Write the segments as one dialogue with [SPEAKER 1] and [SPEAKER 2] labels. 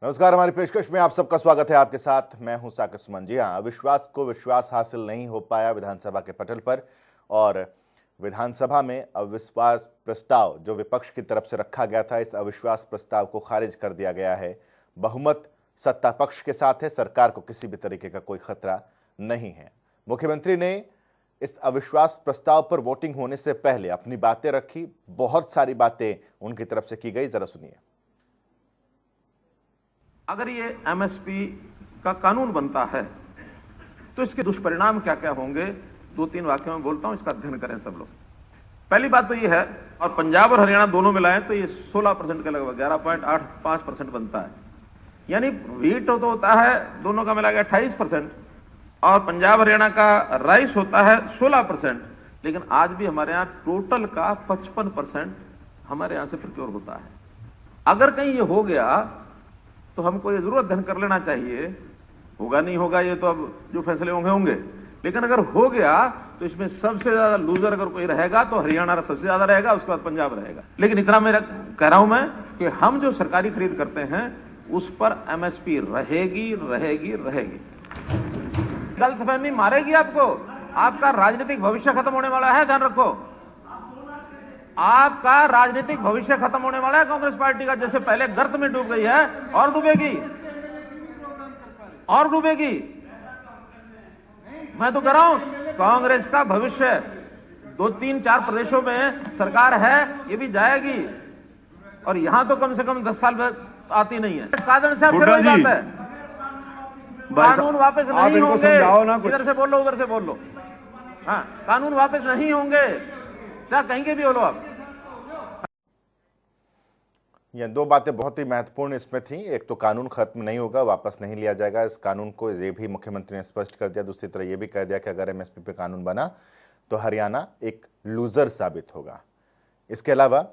[SPEAKER 1] नमस्कार। हमारी पेशकश में आप सबका स्वागत है। आपके साथ मैं हूं साकिब सुमन। जी हां, अविश्वास को विश्वास हासिल नहीं हो पाया विधानसभा के पटल पर, और विधानसभा में अविश्वास प्रस्ताव जो विपक्ष की तरफ से रखा गया था, इस अविश्वास प्रस्ताव को खारिज कर दिया गया है। बहुमत सत्ता पक्ष के साथ है, सरकार को किसी भी तरीके का कोई खतरा नहीं है। मुख्यमंत्री ने इस अविश्वास प्रस्ताव पर वोटिंग होने से पहले अपनी बातें रखी, बहुत सारी बातें उनकी तरफ से की गई, जरा सुनिए।
[SPEAKER 2] अगर ये एमएसपी का कानून बनता है तो इसके दुष्परिणाम क्या क्या होंगे, 2-3 वाक्यों में बोलता हूं, इसका अध्ययन करें सब लोग। पहली बात तो ये है, और पंजाब और हरियाणा दोनों मिलाएं तो ये 16% के लगभग 11.85% बनता है। यानी वीट तो होता है दोनों का मिला के 28%, और पंजाब हरियाणा का राइस होता है 16%, लेकिन आज भी हमारे यहाँ टोटल का 55% हमारे यहाँ से प्रोक्योर होता है। अगर कहीं ये हो गया तो हमको ये जरूर अध्ययन कर लेना चाहिए। होगा नहीं होगा ये तो अब जो फैसले होंगे होंगे, लेकिन अगर हो गया तो इसमें सबसे ज्यादा लूजर अगर कोई रहेगा तो हरियाणा सबसे ज्यादा रहेगा, उसके बाद पंजाब रहेगा। लेकिन इतना मेरा कह रहा हूं मैं कि हम जो सरकारी खरीद करते हैं उस पर एमएसपी रहेगी रहेगी रहेगी। गलतफहमी मारेगी आपको, आपका राजनीतिक भविष्य खत्म होने वाला है, ध्यान रखो। आपका राजनीतिक भविष्य खत्म होने वाला है कांग्रेस पार्टी का। जैसे पहले गर्त में डूब गई है और डूबेगी और डूबेगी। मैं तो कह रहा हूं कांग्रेस का भविष्य 2-3-4 प्रदेशों में सरकार है, ये भी जाएगी, और यहां तो कम से कम 10 साल में आती नहीं है। कारण से फिर वही बात है, कानून वापस नहीं होंगे। इधर से बोल लो उधर से बोल लो। हाँ, कानून वापस नहीं होंगे, चाहे कहीं के भी हो लो आप।
[SPEAKER 1] ये दो बातें बहुत ही महत्वपूर्ण इसमें थी। एक तो कानून खत्म नहीं होगा, वापस नहीं लिया जाएगा इस कानून को, ये भी मुख्यमंत्री ने स्पष्ट कर दिया। दूसरी तरह ये भी कह दिया कि अगर एमएसपी पे कानून बना तो हरियाणा एक लूजर साबित होगा। इसके अलावा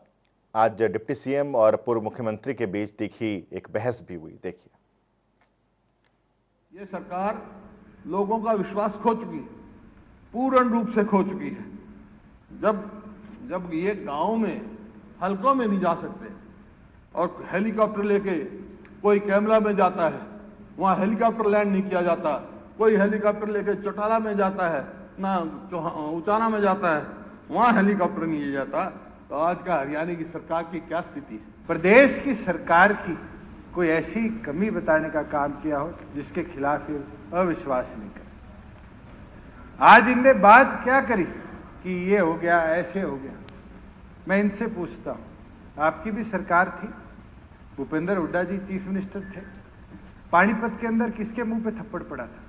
[SPEAKER 1] आज डिप्टी सीएम और पूर्व मुख्यमंत्री के बीच तीखी एक बहस भी हुई। देखिए।
[SPEAKER 3] ये सरकार लोगों का विश्वास खो चुकी है, पूर्ण रूप से खो चुकी है। जब ये गांव में हलकों में नहीं जा सकते और हेलीकॉप्टर लेके कोई कैमरा में जाता है, वहाँ हेलीकॉप्टर लैंड नहीं किया जाता। कोई हेलीकॉप्टर लेके चौटाला में जाता है, ना उचाना में जाता है, वहाँ हेलीकॉप्टर नहीं जाता। तो आज का हरियाणा की सरकार की क्या स्थिति है?
[SPEAKER 4] प्रदेश की सरकार की कोई ऐसी कमी बताने का काम किया हो जिसके खिलाफ ये अविश्वास नहीं करे। आज इनने बात क्या करी कि ये हो गया, ऐसे हो गया। मैं इनसे पूछता हूँ, आपकी भी सरकार थी, भूपेंद्र हुड्डा जी चीफ मिनिस्टर थे, पानीपत के अंदर किसके मुंह पे थप्पड़ पड़ा था?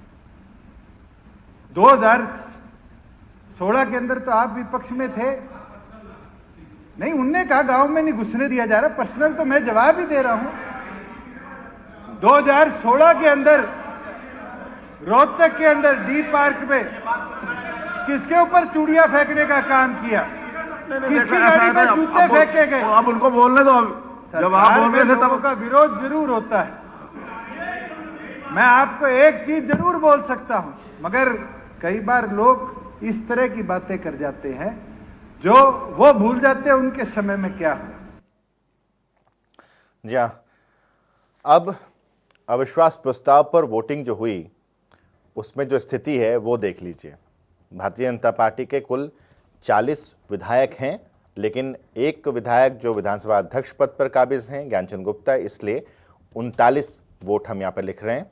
[SPEAKER 4] 2016 के अंदर तो आप विपक्ष में थे। नहीं, उनने कहा गांव में नहीं घुसने दिया जा रहा। पर्सनल तो मैं जवाब ही दे रहा हूं। 2016 के अंदर रोहतक के अंदर डी पार्क में किसके ऊपर चूड़ियां फेंकने का काम किया? किसकी गाड़ी पर जूते फेंके गए?
[SPEAKER 2] अब उनको बोलने दो। जब आप बोल रहे थे
[SPEAKER 4] तब का विरोध जरूर होता है। मैं आपको एक चीज जरूर बोल सकता हूं, मगर कई बार लोग इस तरह की बातें कर जाते हैं जो वो भूल जाते हैं उनके समय में क्या हुआ।
[SPEAKER 1] जी हां, अब अविश्वास प्रस्ताव पर वोटिंग जो हुई उसमें जो स्थिति है वो देख लीजिए। भारतीय जनता पार्टी के कुल 40 विधायक हैं, लेकिन एक विधायक जो विधानसभा अध्यक्ष पद पर काबिज हैं, ज्ञानचंद गुप्ता, इसलिए 39 वोट हम यहाँ पर लिख रहे हैं।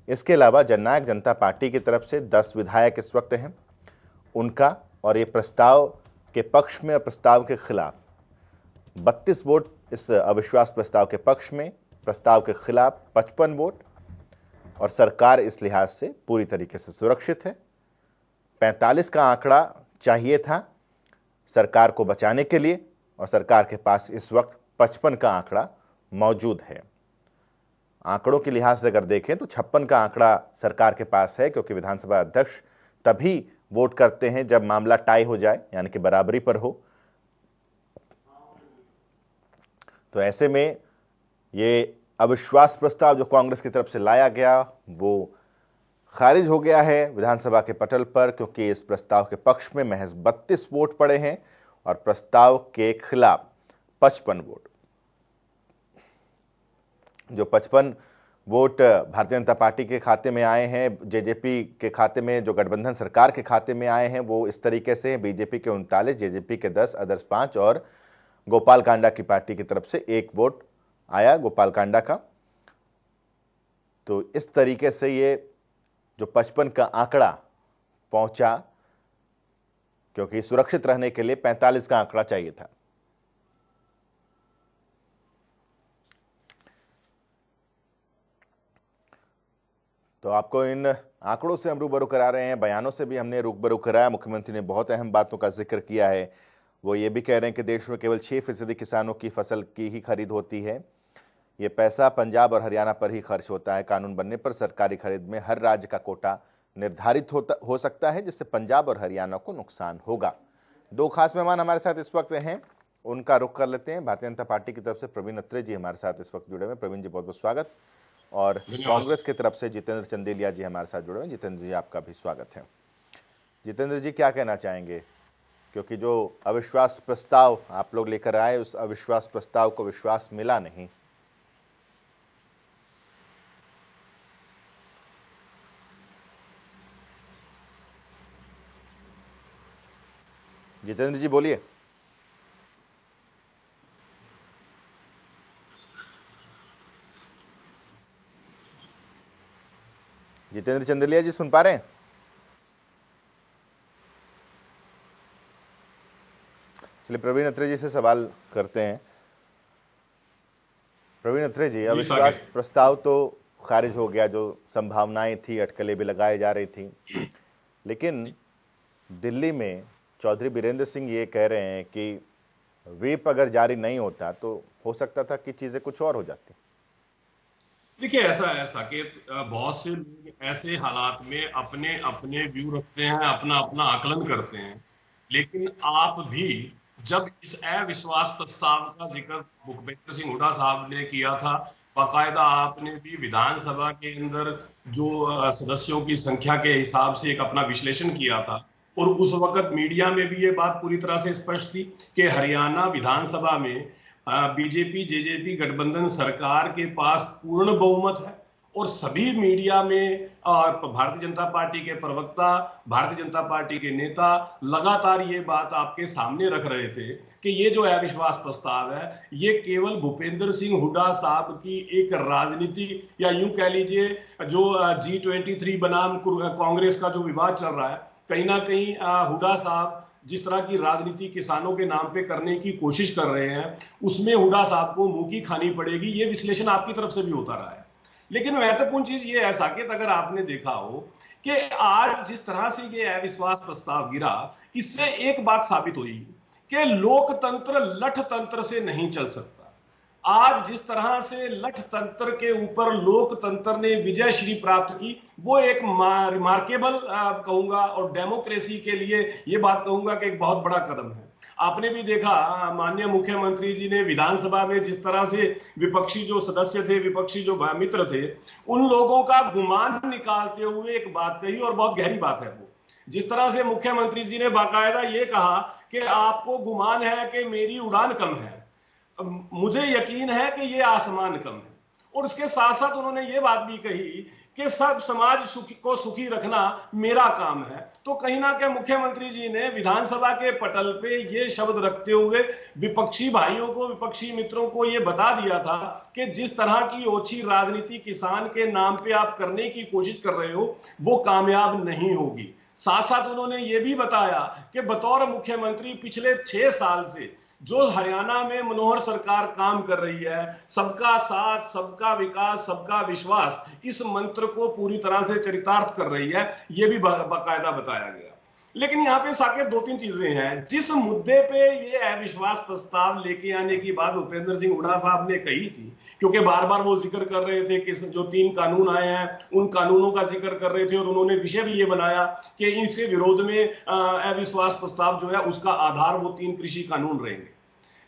[SPEAKER 1] इसके अलावा जननायक जनता पार्टी की तरफ से 10 विधायक इस वक्त हैं, उनका, और ये प्रस्ताव के पक्ष में और प्रस्ताव के खिलाफ 32 वोट इस अविश्वास प्रस्ताव के पक्ष में, प्रस्ताव के खिलाफ 55 वोट, और सरकार इस लिहाज से पूरी तरीके से सुरक्षित है। 45 का आंकड़ा चाहिए था सरकार को बचाने के लिए, और सरकार के पास इस वक्त 55 का आंकड़ा मौजूद है। आंकड़ों के लिहाज से अगर देखें तो 56 का आंकड़ा सरकार के पास है, क्योंकि विधानसभा अध्यक्ष तभी वोट करते हैं जब मामला टाई हो जाए, यानी कि बराबरी पर हो। तो ऐसे में ये अविश्वास प्रस्ताव जो कांग्रेस की तरफ से लाया गया वो खारिज हो गया है विधानसभा के पटल पर, क्योंकि इस प्रस्ताव के पक्ष में महज 32 वोट पड़े हैं और प्रस्ताव के खिलाफ 55 वोट। जो 55 वोट भारतीय जनता पार्टी के खाते में आए हैं, जेजेपी के खाते में, जो गठबंधन सरकार के खाते में आए हैं, वो इस तरीके से हैं: बीजेपी के 39, जेजेपी के 10, अदर्स 5 और गोपाल कांडा की पार्टी की तरफ से 1 वोट आया गोपाल कांडा का। तो इस तरीके से ये जो 55 का आंकड़ा पहुंचा, क्योंकि सुरक्षित रहने के लिए 45 का आंकड़ा चाहिए था। तो आपको इन आंकड़ों से हम रूबरू करा रहे हैं, बयानों से भी हमने रूबरू कराया। मुख्यमंत्री ने बहुत अहम बातों का जिक्र किया है। वो ये भी कह रहे हैं कि देश में केवल 6% किसानों की फसल की ही खरीद होती है। ये पैसा पंजाब और हरियाणा पर ही खर्च होता है। कानून बनने पर सरकारी खरीद में हर राज्य का कोटा निर्धारित हो सकता है, जिससे पंजाब और हरियाणा को नुकसान होगा। 2 खास मेहमान हमारे साथ इस वक्त हैं, उनका रुख कर लेते हैं। भारतीय जनता पार्टी की तरफ से प्रवीण अत्रे जी हमारे साथ इस वक्त जुड़े हुए। प्रवीण जी, बहुत बहुत स्वागत। और कांग्रेस की तरफ से जितेंद्र चंदेलिया जी हमारे साथ जुड़े हुए। जितेंद्र जी, आपका भी स्वागत है। जितेंद्र जी, क्या कहना चाहेंगे, क्योंकि जो अविश्वास प्रस्ताव आप लोग लेकर आए, उस अविश्वास प्रस्ताव को विश्वास मिला नहीं? जितेंद्र जी बोलिए। जितेंद्र चंदेलिया जी सुन पा रहे हैं? चलिए प्रवीण अत्रे जी से सवाल करते हैं। प्रवीण अत्रे जी, अविश्वास प्रस्ताव तो खारिज हो गया, जो संभावनाएं थी, अटकलें भी लगाई जा रही थी, लेकिन दिल्ली में चौधरी बीरेंद्र सिंह ये कह रहे हैं कि व्हिप अगर जारी नहीं होता तो हो सकता था कि चीजें कुछ और हो जाती।
[SPEAKER 5] देखिए, ऐसा है साकेत, बहुत से लोग ऐसे हालात में अपने अपने व्यू रखते हैं, अपना अपना आकलन करते हैं, लेकिन आप भी जब इस अविश्वास प्रस्ताव का जिक्र भूपेंद्र सिंह हुड्डा साहब ने किया था, बाकायदा आपने भी विधानसभा के अंदर जो सदस्यों की संख्या के हिसाब से एक अपना विश्लेषण किया था, और उस वक्त मीडिया में भी ये बात पूरी तरह से स्पष्ट थी कि हरियाणा विधानसभा में बीजेपी जेजेपी गठबंधन सरकार के पास पूर्ण बहुमत है। और सभी मीडिया में भारतीय जनता पार्टी के प्रवक्ता, भारतीय जनता पार्टी के नेता लगातार ये बात आपके सामने रख रहे थे कि ये जो अविश्वास प्रस्ताव है, ये केवल भूपेंद्र सिंह हुड्डा साहब की एक राजनीति, या यूं कह लीजिए जो G23 बनाम कांग्रेस का जो विवाद चल रहा है, कहीं ना कहीं हुड्डा साहब जिस तरह की राजनीति किसानों के नाम पे करने की कोशिश कर रहे हैं, उसमें हुड्डा साहब को मुंह की खानी पड़ेगी। ये विश्लेषण आपकी तरफ से भी होता रहा है। लेकिन महत्वपूर्ण चीज ये है साकेत, अगर आपने देखा हो कि आज जिस तरह से ये अविश्वास प्रस्ताव गिरा, इससे एक बात साबित हुई कि लोकतंत्र लठ तंत्र से नहीं चल सकता। आज जिस तरह से लठ तंत्र के ऊपर लोकतंत्र ने विजय श्री प्राप्त की, वो एक रिमार्केबल कहूंगा, और डेमोक्रेसी के लिए ये बात कहूंगा कि एक बहुत बड़ा कदम है। आपने भी देखा, माननीय मुख्यमंत्री जी ने विधानसभा में जिस तरह से विपक्षी जो सदस्य थे, विपक्षी जो मित्र थे, उन लोगों का गुमान निकालते हुए एक बात कही, और बहुत गहरी बात है वो। जिस तरह से मुख्यमंत्री जी ने बाकायदा ये कहा कि आपको गुमान है कि मेरी उड़ान कम है, मुझे यकीन है कि ये आसमान कम है। और उसके साथ साथ उन्होंने ये बात भी कही कि सब समाज को सुखी रखना मेरा काम है। तो कहीं ना कहीं मुख्यमंत्री जी ने विधानसभा के पटल पे ये शब्द रखते हुए विपक्षी भाइयों को, विपक्षी मित्रों को ये बता दिया था कि जिस तरह की ओछी राजनीति किसान के नाम पे आप करने की कोशिश कर रहे हो, वो कामयाब नहीं होगी। साथ साथ उन्होंने ये भी बताया कि बतौर मुख्यमंत्री पिछले 6 साल से जो हरियाणा में मनोहर सरकार काम कर रही है, सबका साथ, सबका विकास, सबका विश्वास, इस मंत्र को पूरी तरह से चरितार्थ कर रही है, यह भी बाकायदा बताया गया। लेकिन यहाँ पे साकेत 2-3 चीजें हैं। जिस मुद्दे पे ये अविश्वास प्रस्ताव लेके आने की बात भूपेंद्र सिंह हुड्डा साहब ने कही थी, क्योंकि बार बार वो जिक्र कर रहे थे कि जो 3 कानून आए हैं, उन कानूनों का जिक्र कर रहे थे, और उन्होंने विषय भी ये बनाया कि इनके विरोध में अविश्वास प्रस्ताव जो है उसका आधार वो 3 कृषि कानून रहेंगे।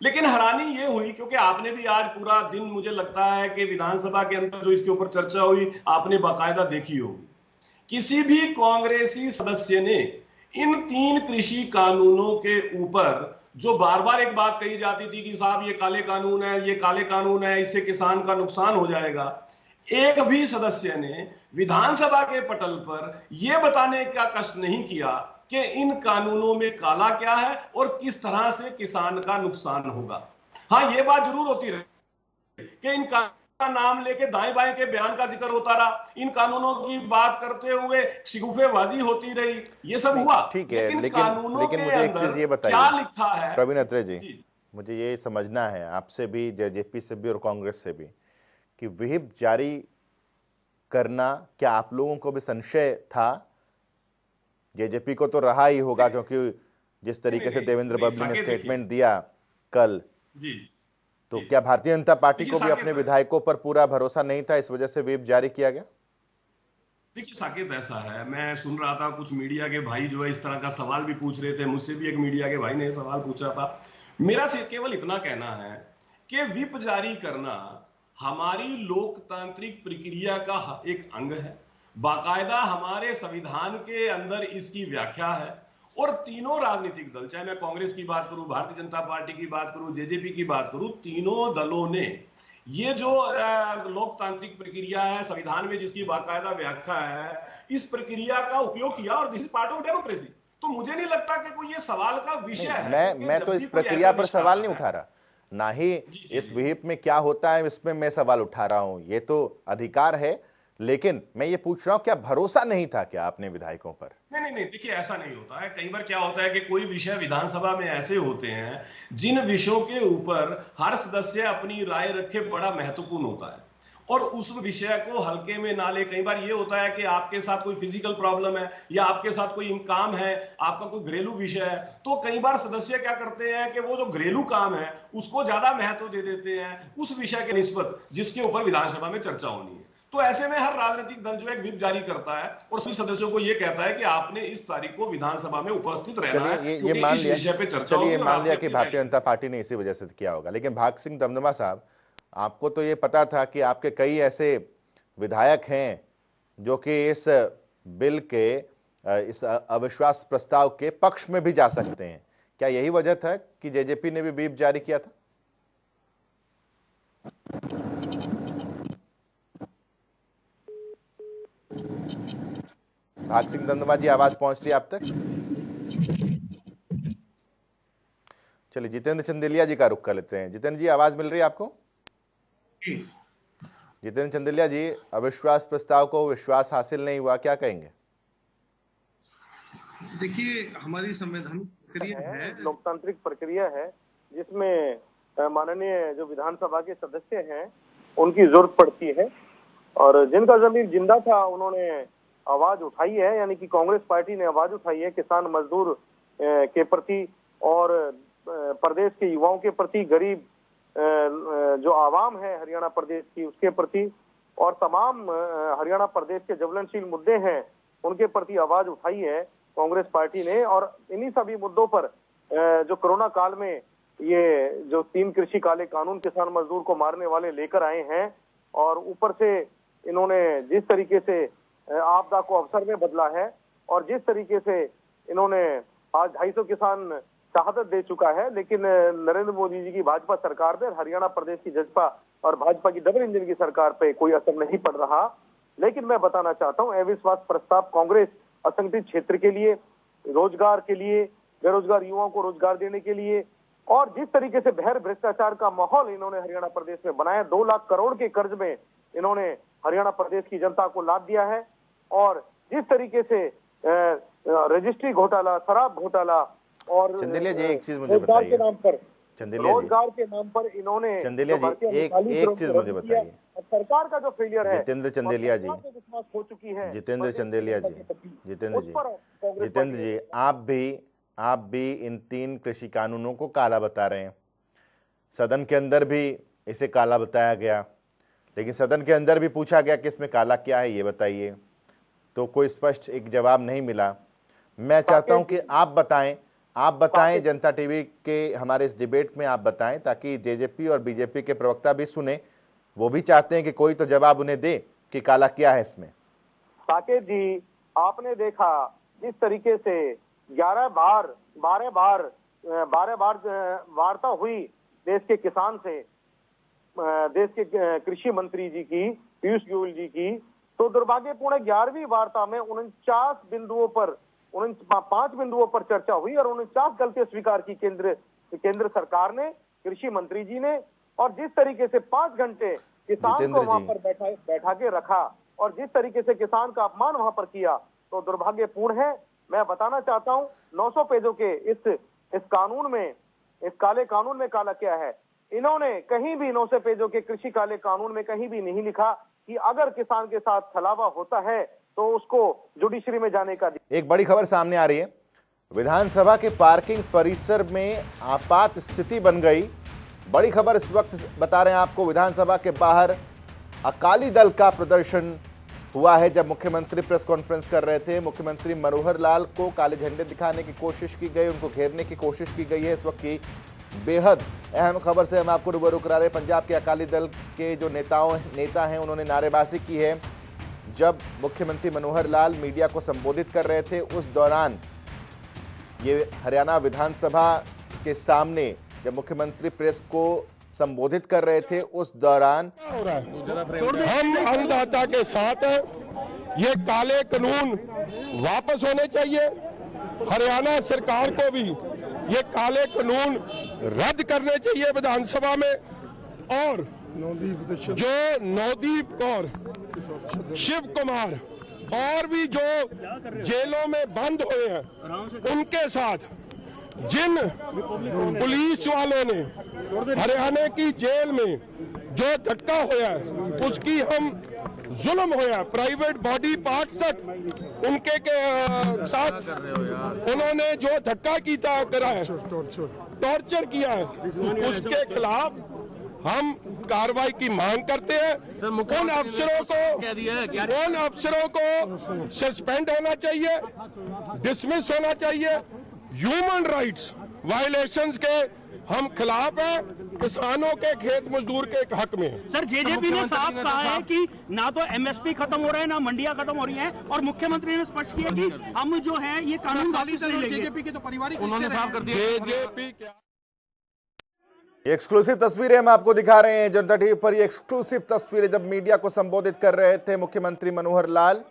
[SPEAKER 5] लेकिन हैरानी ये हुई, क्योंकि आपने भी आज पूरा दिन, मुझे लगता है कि विधानसभा के अंदर जो इसके ऊपर चर्चा हुई आपने बाकायदा देखी होगी, किसी भी कांग्रेसी सदस्य ने इन 3 कृषि कानूनों के ऊपर जो बार बार एक बात कही जाती थी कि साहब ये काले कानून है, ये काले कानून है, इससे किसान का नुकसान हो जाएगा, एक भी सदस्य ने विधानसभा के पटल पर यह बताने का कष्ट नहीं किया कि इन कानूनों में काला क्या है और किस तरह से किसान का नुकसान होगा। हाँ, ये बात जरूर होती रही कि इन का नाम लेके दाएं बाएं के बयान का जिक्र होता रहा, इन कानूनों की बात करते हुए शिगुफेबाजी होती रही, ये सब हुआ।
[SPEAKER 1] ठीक है,
[SPEAKER 5] लेकिन
[SPEAKER 1] लेकिन
[SPEAKER 5] कानूनों के
[SPEAKER 1] मुझे एक चीज ये
[SPEAKER 5] अंदर
[SPEAKER 1] बताइए
[SPEAKER 5] क्या लिखा है,
[SPEAKER 1] प्रवीण अत्रे जी, मुझे ये समझना है आपसे भी, जेजेपी से भी और कांग्रेस से भी, कि व्हिप जारी करना क्या आप लोगों को भी संशय था? जेजेपी को तो रहा ही होगा, क्योंकि जिस तरीके से देवेंद्र बबली ने स्टेटमेंट दिया कल,
[SPEAKER 5] जी,
[SPEAKER 1] तो क्या भारतीय जनता पार्टी को भी अपने विधायकों पर पूरा भरोसा नहीं था, इस वजह से व्हिप जारी किया गया?
[SPEAKER 5] देखिए साकेत, ऐसा है, मैं सुन रहा था कुछ मीडिया के भाई जो है इस तरह का सवाल भी पूछ रहे थे, मुझसे भी एक मीडिया के भाई ने सवाल पूछा था। मेरा सिर्फ केवल इतना कहना है कि व्हिप जारी करना हमारी लोकतांत्रिक प्रक्रिया का एक अंग है, बाकायदा हमारे संविधान के अंदर इसकी व्याख्या है, और तीनों राजनीतिक दल, चाहे मैं कांग्रेस की बात करूं, भारतीय जनता पार्टी की बात करूं, जेजेपी की बात करूं, तीनों दलों ने ये जो लोकतांत्रिक प्रक्रिया है संविधान में जिसकी बाकायदा व्याख्या है, इस प्रक्रिया का उपयोग किया, और this is part of democracy. तो मुझे नहीं लगता कि कोई ये सवाल का विषय है।
[SPEAKER 1] मैं तो इस प्रक्रिया पर सवाल नहीं उठा रहा, ना ही इस व्हिप में क्या होता है इसमें मैं सवाल उठा रहा हूं, ये तो अधिकार है, लेकिन मैं ये पूछ रहा हूं क्या भरोसा नहीं था क्या आपने विधायकों पर?
[SPEAKER 5] नहीं, देखिए ऐसा नहीं होता है। कई बार क्या होता है कि कोई विषय विधानसभा में ऐसे होते हैं जिन विषयों के ऊपर हर सदस्य अपनी राय रखे बड़ा महत्वपूर्ण होता है, और उस विषय को हल्के में ना ले। कई बार ये होता है कि आपके साथ कोई फिजिकल प्रॉब्लम है या आपके साथ कोई काम है, आपका कोई घरेलू विषय है, तो कई बार सदस्य क्या करते हैं कि वो जो घरेलू काम है उसको ज्यादा महत्व दे देते हैं उस विषय के निस्बत जिसके ऊपर विधानसभा में चर्चा होनी है। तो ऐसे में हर राजनीतिक दल जो है व्हिप जारी करता है और सभी सदस्यों को यह कहता है कि आपने इस तारीख को विधानसभा में उपस्थित रहना है,
[SPEAKER 1] ये मान
[SPEAKER 5] इस विषय पे चर्चा
[SPEAKER 1] चलिए
[SPEAKER 5] होगी।
[SPEAKER 1] मान लिया कि भारतीय जनता पार्टी ने इसी वजह से किया होगा, लेकिन भाग सिंह दमदमा साहब, आपको तो ये पता था कि आपके कई ऐसे विधायक हैं जो कि इस बिल के, इस अविश्वास प्रस्ताव के पक्ष में भी जा सकते हैं, क्या यही वजह था कि जेजेपी ने भी व्हिप जारी किया था? भाग सिंह दमदमा जी, आवाज पहुंच रही है आप तक? चलिए जितेंद्र चंदेलिया जी का रुख कर लेते हैं। जितेंद्र जी, आवाज मिल रही है आपको? जितेंद्र चंदेलिया जी, अविश्वास प्रस्ताव को विश्वास हासिल नहीं हुआ, क्या कहेंगे?
[SPEAKER 6] देखिए, हमारी संवैधानिक प्रक्रिया है,
[SPEAKER 7] लोकतांत्रिक प्रक्रिया है, जिसमें माननीय जो विधानसभा के सदस्य हैं उनकी जरूरत पड़ती है, और जिनका जमीन जिंदा था उन्होंने आवाज उठाई है, यानी कि कांग्रेस पार्टी ने आवाज उठाई है किसान मजदूर के प्रति और प्रदेश के युवाओं के प्रति, गरीब जो आवाम है हरियाणा प्रदेश की उसके प्रति, और तमाम हरियाणा प्रदेश के ज्वलनशील मुद्दे हैं उनके प्रति आवाज उठाई है कांग्रेस पार्टी ने। और इन्हीं सभी मुद्दों पर जो कोरोना काल में ये जो 3 कृषि काले कानून किसान मजदूर को मारने वाले लेकर आए हैं, और ऊपर से इन्होंने जिस तरीके से आपदा को अवसर में बदला है, और जिस तरीके से इन्होंने आज 250 किसान शहादत दे चुका है, लेकिन नरेंद्र मोदी जी की भाजपा सरकार पे, हरियाणा प्रदेश की जजपा और भाजपा की डबल इंजन की सरकार पे कोई असर नहीं पड़ रहा। लेकिन मैं बताना चाहता हूं, अविश्वास प्रस्ताव कांग्रेस असंगठित क्षेत्र के लिए, रोजगार के लिए, बेरोजगार युवाओं को रोजगार देने के लिए, और जिस तरीके से भैर भ्रष्टाचार का माहौल इन्होंने हरियाणा प्रदेश में बनाया, 2 लाख करोड़ के कर्ज में इन्होंने हरियाणा प्रदेश की जनता को लाद दिया है, और जिस तरीके से रजिस्ट्री घोटाला, शराब घोटाला, और
[SPEAKER 1] चंदेलिया जी एक चीज मुझे बताइए,
[SPEAKER 7] के नाम पर,
[SPEAKER 1] चंदेलिया जी,
[SPEAKER 7] रोजगार के नाम पर इन्होंने,
[SPEAKER 1] चंदेलिया जी एक चीज मुझे बताइए,
[SPEAKER 7] सरकार का जो फेलियर है,
[SPEAKER 1] जितेंद्र चंदेलिया जी,
[SPEAKER 7] विश्वास हो चुकी है,
[SPEAKER 1] जितेंद्र चंदेलिया जी, जितेंद्र जी, आप भी इन 3 कृषि कानूनों को काला बता रहे हैं। सदन के अंदर भी इसे काला बताया गया, लेकिन सदन के अंदर भी पूछा गया कि इसमें काला क्या है ये बताइए, तो कोई स्पष्ट एक जवाब नहीं मिला। मैं चाहता हूं कि आप बताएं जनता टीवी के हमारे इस डिबेट में आप बताएं, ताकि जेजेपी और बीजेपी के प्रवक्ता भी सुने, वो भी चाहते हैं कि कोई तो जवाब उन्हें दे कि काला क्या है इसमें।
[SPEAKER 7] साकेत जी, आपने देखा जिस तरीके से 12 बार वार्ता हुई देश के किसान से, देश के कृषि मंत्री जी की, पीयूष गोयल जी की, तो दुर्भाग्यपूर्ण 11वीं वार्ता में 5 बिंदुओं पर चर्चा हुई और 49 गलतियां स्वीकार की केंद्र सरकार ने, कृषि मंत्री जी ने। और जिस तरीके से 5 घंटे किसान को वहां पर बैठा के रखा और जिस तरीके से किसान का अपमान वहां पर किया, तो दुर्भाग्यपूर्ण है। मैं बताना चाहता हूं 900 पेजों के इस कानून में, इस काले कानून में काला क्या है। इन्होंने कहीं भी 900 पेजों के कृषि काले कानून में कहीं भी नहीं लिखा कि अगर किसान के साथ छलावा होता है तो उसको जुडिशरी में जाने का।
[SPEAKER 1] एक बड़ी खबर सामने आ रही है, विधानसभा के पार्किंग परिसर में आपात स्थिति बन गई। बड़ी खबर इस वक्त बता रहे हैं आपको, विधानसभा के बाहर अकाली दल का प्रदर्शन हुआ है। जब मुख्यमंत्री प्रेस कॉन्फ्रेंस कर रहे थे, मुख्यमंत्री मनोहर लाल को काले झंडे दिखाने की कोशिश की गई, उनको घेरने की कोशिश की गई है। इस वक्त की बेहद अहम खबर से हम आपको रूबरू करा रहे हैं। पंजाब के अकाली दल के जो नेता हैं उन्होंने नारेबाजी की है। जब मुख्यमंत्री मनोहर लाल मीडिया को संबोधित कर रहे थे, उस दौरान ये हरियाणा विधानसभा के सामने जब मुख्यमंत्री प्रेस को संबोधित कर रहे थे, उस दौरान
[SPEAKER 8] हम अन्नदाता के साथ हैं। ये काले कानून वापस होने चाहिए। हरियाणा सरकार को भी ये काले कानून रद्द करने चाहिए विधानसभा में। और जो नवदीप कौर, शिव कुमार और भी जो जेलों में बंद हुए हैं, उनके साथ जिन पुलिस वालों ने हरियाणा की जेल में जो धक्का होया है, उसकी हम जुल्म होया, प्राइवेट बॉडी पार्ट्स तक उनके के साथ उन्होंने जो धक्का किया करा है, टॉर्चर किया है, उसके खिलाफ हम कार्रवाई की मांग करते हैं। उन अफसरों को सस्पेंड होना चाहिए, डिसमिस होना चाहिए। ह्यूमन राइट्स वायलेशंस के हम खिलाफ है, किसानों के खेत मजदूर के हक में है।
[SPEAKER 9] सर, जेजेपी ने साफ कहा है कि ना तो एमएसपी खत्म हो रहा है, ना मंडियां खत्म हो रही हैं, और मुख्यमंत्री ने स्पष्ट किया कि हम जो है ये कानून वापस ले लेंगे। जेजेपी के तो पारिवारिक उन्होंने साफ कर दिया।
[SPEAKER 8] जेजेपी क्या
[SPEAKER 1] एक्सक्लूसिव तस्वीरें हम आपको दिखा रहे हैं जनता टीवी पर। ये एक्सक्लूसिव तस्वीरें जब मीडिया को संबोधित कर रहे थे मुख्यमंत्री मनोहर लाल,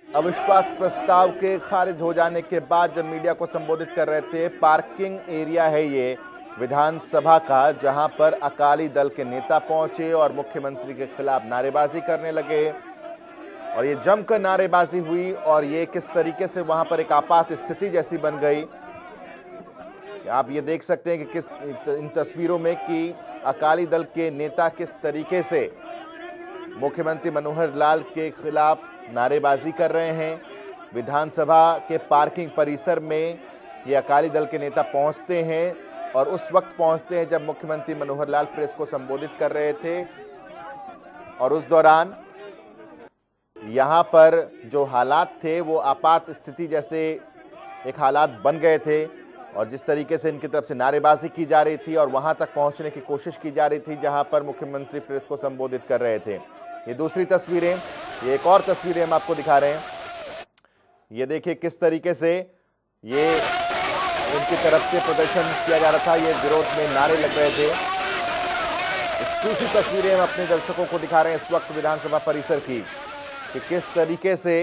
[SPEAKER 1] अविश्वास प्रस्ताव के खारिज हो जाने के बाद जब मीडिया को संबोधित कर रहे थे। पार्किंग एरिया है ये विधानसभा का, जहां पर अकाली दल के नेता पहुंचे और मुख्यमंत्री के खिलाफ नारेबाजी करने लगे और ये जमकर नारेबाजी हुई और ये किस तरीके से वहां पर एक आपात स्थिति जैसी बन गई। आप ये देख सकते हैं कि किस इन तस्वीरों में कि अकाली दल के नेता किस तरीके से मुख्यमंत्री मनोहर लाल के खिलाफ नारेबाजी कर रहे हैं। विधानसभा के पार्किंग परिसर में ये अकाली दल के नेता पहुंचते हैं और उस वक्त पहुंचते हैं जब मुख्यमंत्री मनोहर लाल प्रेस को संबोधित कर रहे थे और उस दौरान यहां पर जो हालात थे वो आपात स्थिति जैसे एक हालात बन गए थे और जिस तरीके से इनकी तरफ से नारेबाजी की जा रही थी और वहां तक पहुंचने की कोशिश की जा रही थी जहां पर मुख्यमंत्री प्रेस को संबोधित कर रहे थे। ये दूसरी तस्वीरें, ये एक और तस्वीरें हम आपको दिखा रहे हैं। ये देखिए किस तरीके से ये उनकी तरफ से प्रदर्शन किया जा रहा था, ये विरोध में नारे लग रहे थे। दूसरी तस्वीरें हम अपने दर्शकों को दिखा रहे हैं इस वक्त विधानसभा परिसर की कि किस तरीके से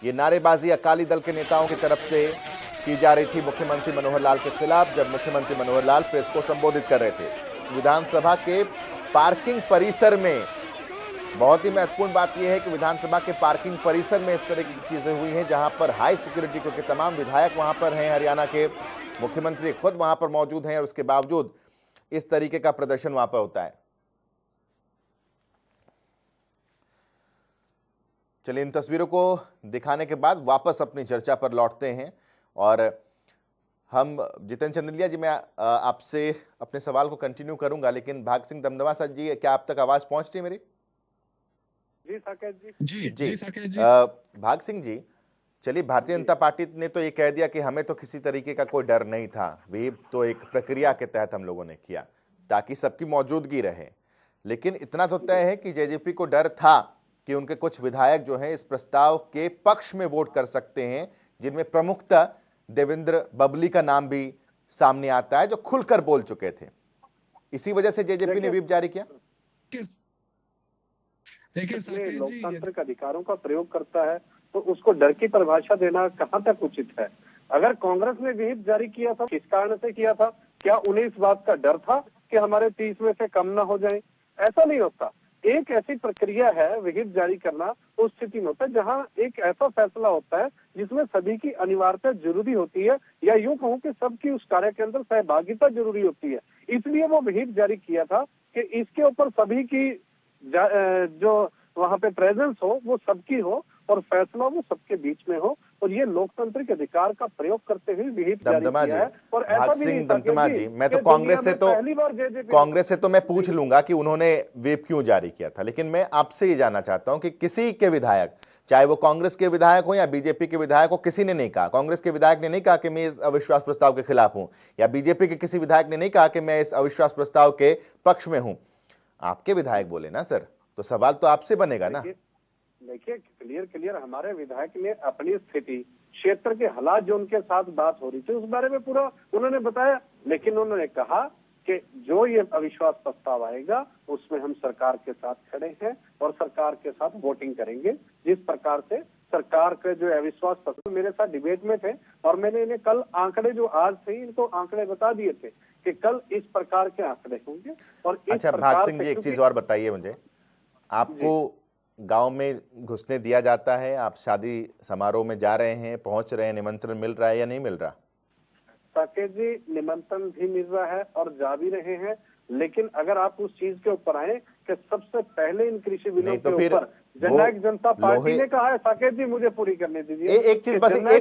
[SPEAKER 1] ये नारेबाजी अकाली दल के नेताओं की तरफ से की जा रही थी मुख्यमंत्री मनोहर लाल के खिलाफ जब मुख्यमंत्री मनोहर लाल प्रेस को संबोधित कर रहे थे। विधानसभा के पार्किंग परिसर में बहुत ही महत्वपूर्ण बात यह है कि विधानसभा के पार्किंग परिसर में इस तरह की चीजें हुई हैं जहां पर हाई सिक्योरिटी, क्योंकि तमाम विधायक वहां पर हैं, हरियाणा के मुख्यमंत्री खुद वहां पर मौजूद हैं और उसके बावजूद इस तरीके का प्रदर्शन वहां पर होता है। चलिए इन तस्वीरों को दिखाने के बाद वापस अपनी चर्चा पर लौटते हैं और हम जितेंद्र चंदेलिया जी, मैं आपसे अपने सवाल को कंटिन्यू करूंगा, लेकिन भाग सिंह दमदमा सर जी, क्या आप तक आवाज पहुंच रही है मेरी?
[SPEAKER 10] जी साकेत
[SPEAKER 6] जी जी साकेत जी।
[SPEAKER 1] भाग सिंह जी, चलिए भारतीय जनता पार्टी ने तो ये कह दिया कि हमें तो किसी तरीके का कोई डर नहीं था, वे तो एक प्रक्रिया के तहत हम लोगों ने किया ताकि सबकी मौजूदगी रहे, लेकिन इतना तो तय है कि जेजेपी को डर था कि उनके कुछ विधायक जो हैं इस प्रस्ताव के पक्ष में वोट कर सकते हैं, जिनमें प्रमुखता देवेंद्र बबली का नाम भी सामने आता है, जो खुलकर बोल चुके थे। इसी वजह से जेजेपी ने व्हिप जारी किया।
[SPEAKER 10] देखिए, लोकतांत्रिक अधिकारों का प्रयोग करता है तो उसको डर की परिभाषा देना कहां तक उचित है। अगर कांग्रेस ने व्हिप जारी किया था, किस कारण से किया था? क्या उन्हें इस बात का डर था कि हमारे 30 में से कम ना हो जाए? ऐसा नहीं होता। एक ऐसी प्रक्रिया है व्हिप जारी करना, उस स्थिति में होता है जहां एक ऐसा फैसला होता है जिसमें सभी की अनिवार्यता जरूरी होती है, या यूं कहूं कि सबकी उस कार्य के अंदर सहभागिता जरूरी होती है। इसलिए वो व्हिप जारी किया था कि इसके ऊपर सभी की जो वहां पे प्रेजेंस हो वो सबकी हो और फैसला वो सबके बीच में हो, और ये लोकतांत्रिक अधिकार का प्रयोग करते हुए व्हिप जारी किया है। और ऐसा भी नहीं
[SPEAKER 1] दमदमा जी, मैं तो कांग्रेस से तो मैं पूछ लूंगा कि उन्होंने व्हिप क्यों जारी किया था, लेकिन मैं आपसे ये जानना चाहता हूं कि किसी के विधायक, चाहे वो कांग्रेस के विधायक हो या बीजेपी के विधायक हो, किसी ने नहीं कहा, कांग्रेस के विधायक ने नहीं कहा कि मैं इस अविश्वास प्रस्ताव के खिलाफ हूं, या बीजेपी के किसी विधायक ने नहीं कहा कि मैं इस अविश्वास प्रस्ताव के पक्ष में हूं। आपके विधायक बोले ना सर, तो सवाल तो आपसे बनेगा ना।
[SPEAKER 10] देखिए, क्लियर हमारे विधायक ने अपनी स्थिति, क्षेत्र के हालात जो उनके साथ बात हो रही थी उस बारे में पूरा उन्होंने बताया, लेकिन उन्होंने कहा कि जो ये अविश्वास प्रस्ताव आएगा उसमें हम सरकार के साथ खड़े हैं और सरकार के साथ वोटिंग करेंगे। जिस प्रकार से सरकार के जो अविश्वास प्रस्ताव मेरे साथ डिबेट में थे, और मैंने इन्हें कल आंकड़े जो आज थे इनको आंकड़े बता दिए थे कि कल इस प्रकार के आंकड़े होंगे। और
[SPEAKER 1] अच्छा भाग सिंह जी, एक चीज और बताइए मुझे, आपको गांव में घुसने दिया जाता है? आप शादी समारोह में जा रहे हैं, पहुंच रहे हैं, निमंत्रण मिल रहा है या नहीं मिल रहा?
[SPEAKER 10] साकेत जी, निमंत्रण भी मिल रहा है और जा भी रहे हैं, लेकिन अगर आप उस चीज के ऊपर आए कि सबसे पहले इन कृषि बिलों के ऊपर जननायक जनता पार्टी ने कहा है, साकेत जी मुझे पूरी करने दीजिए, एक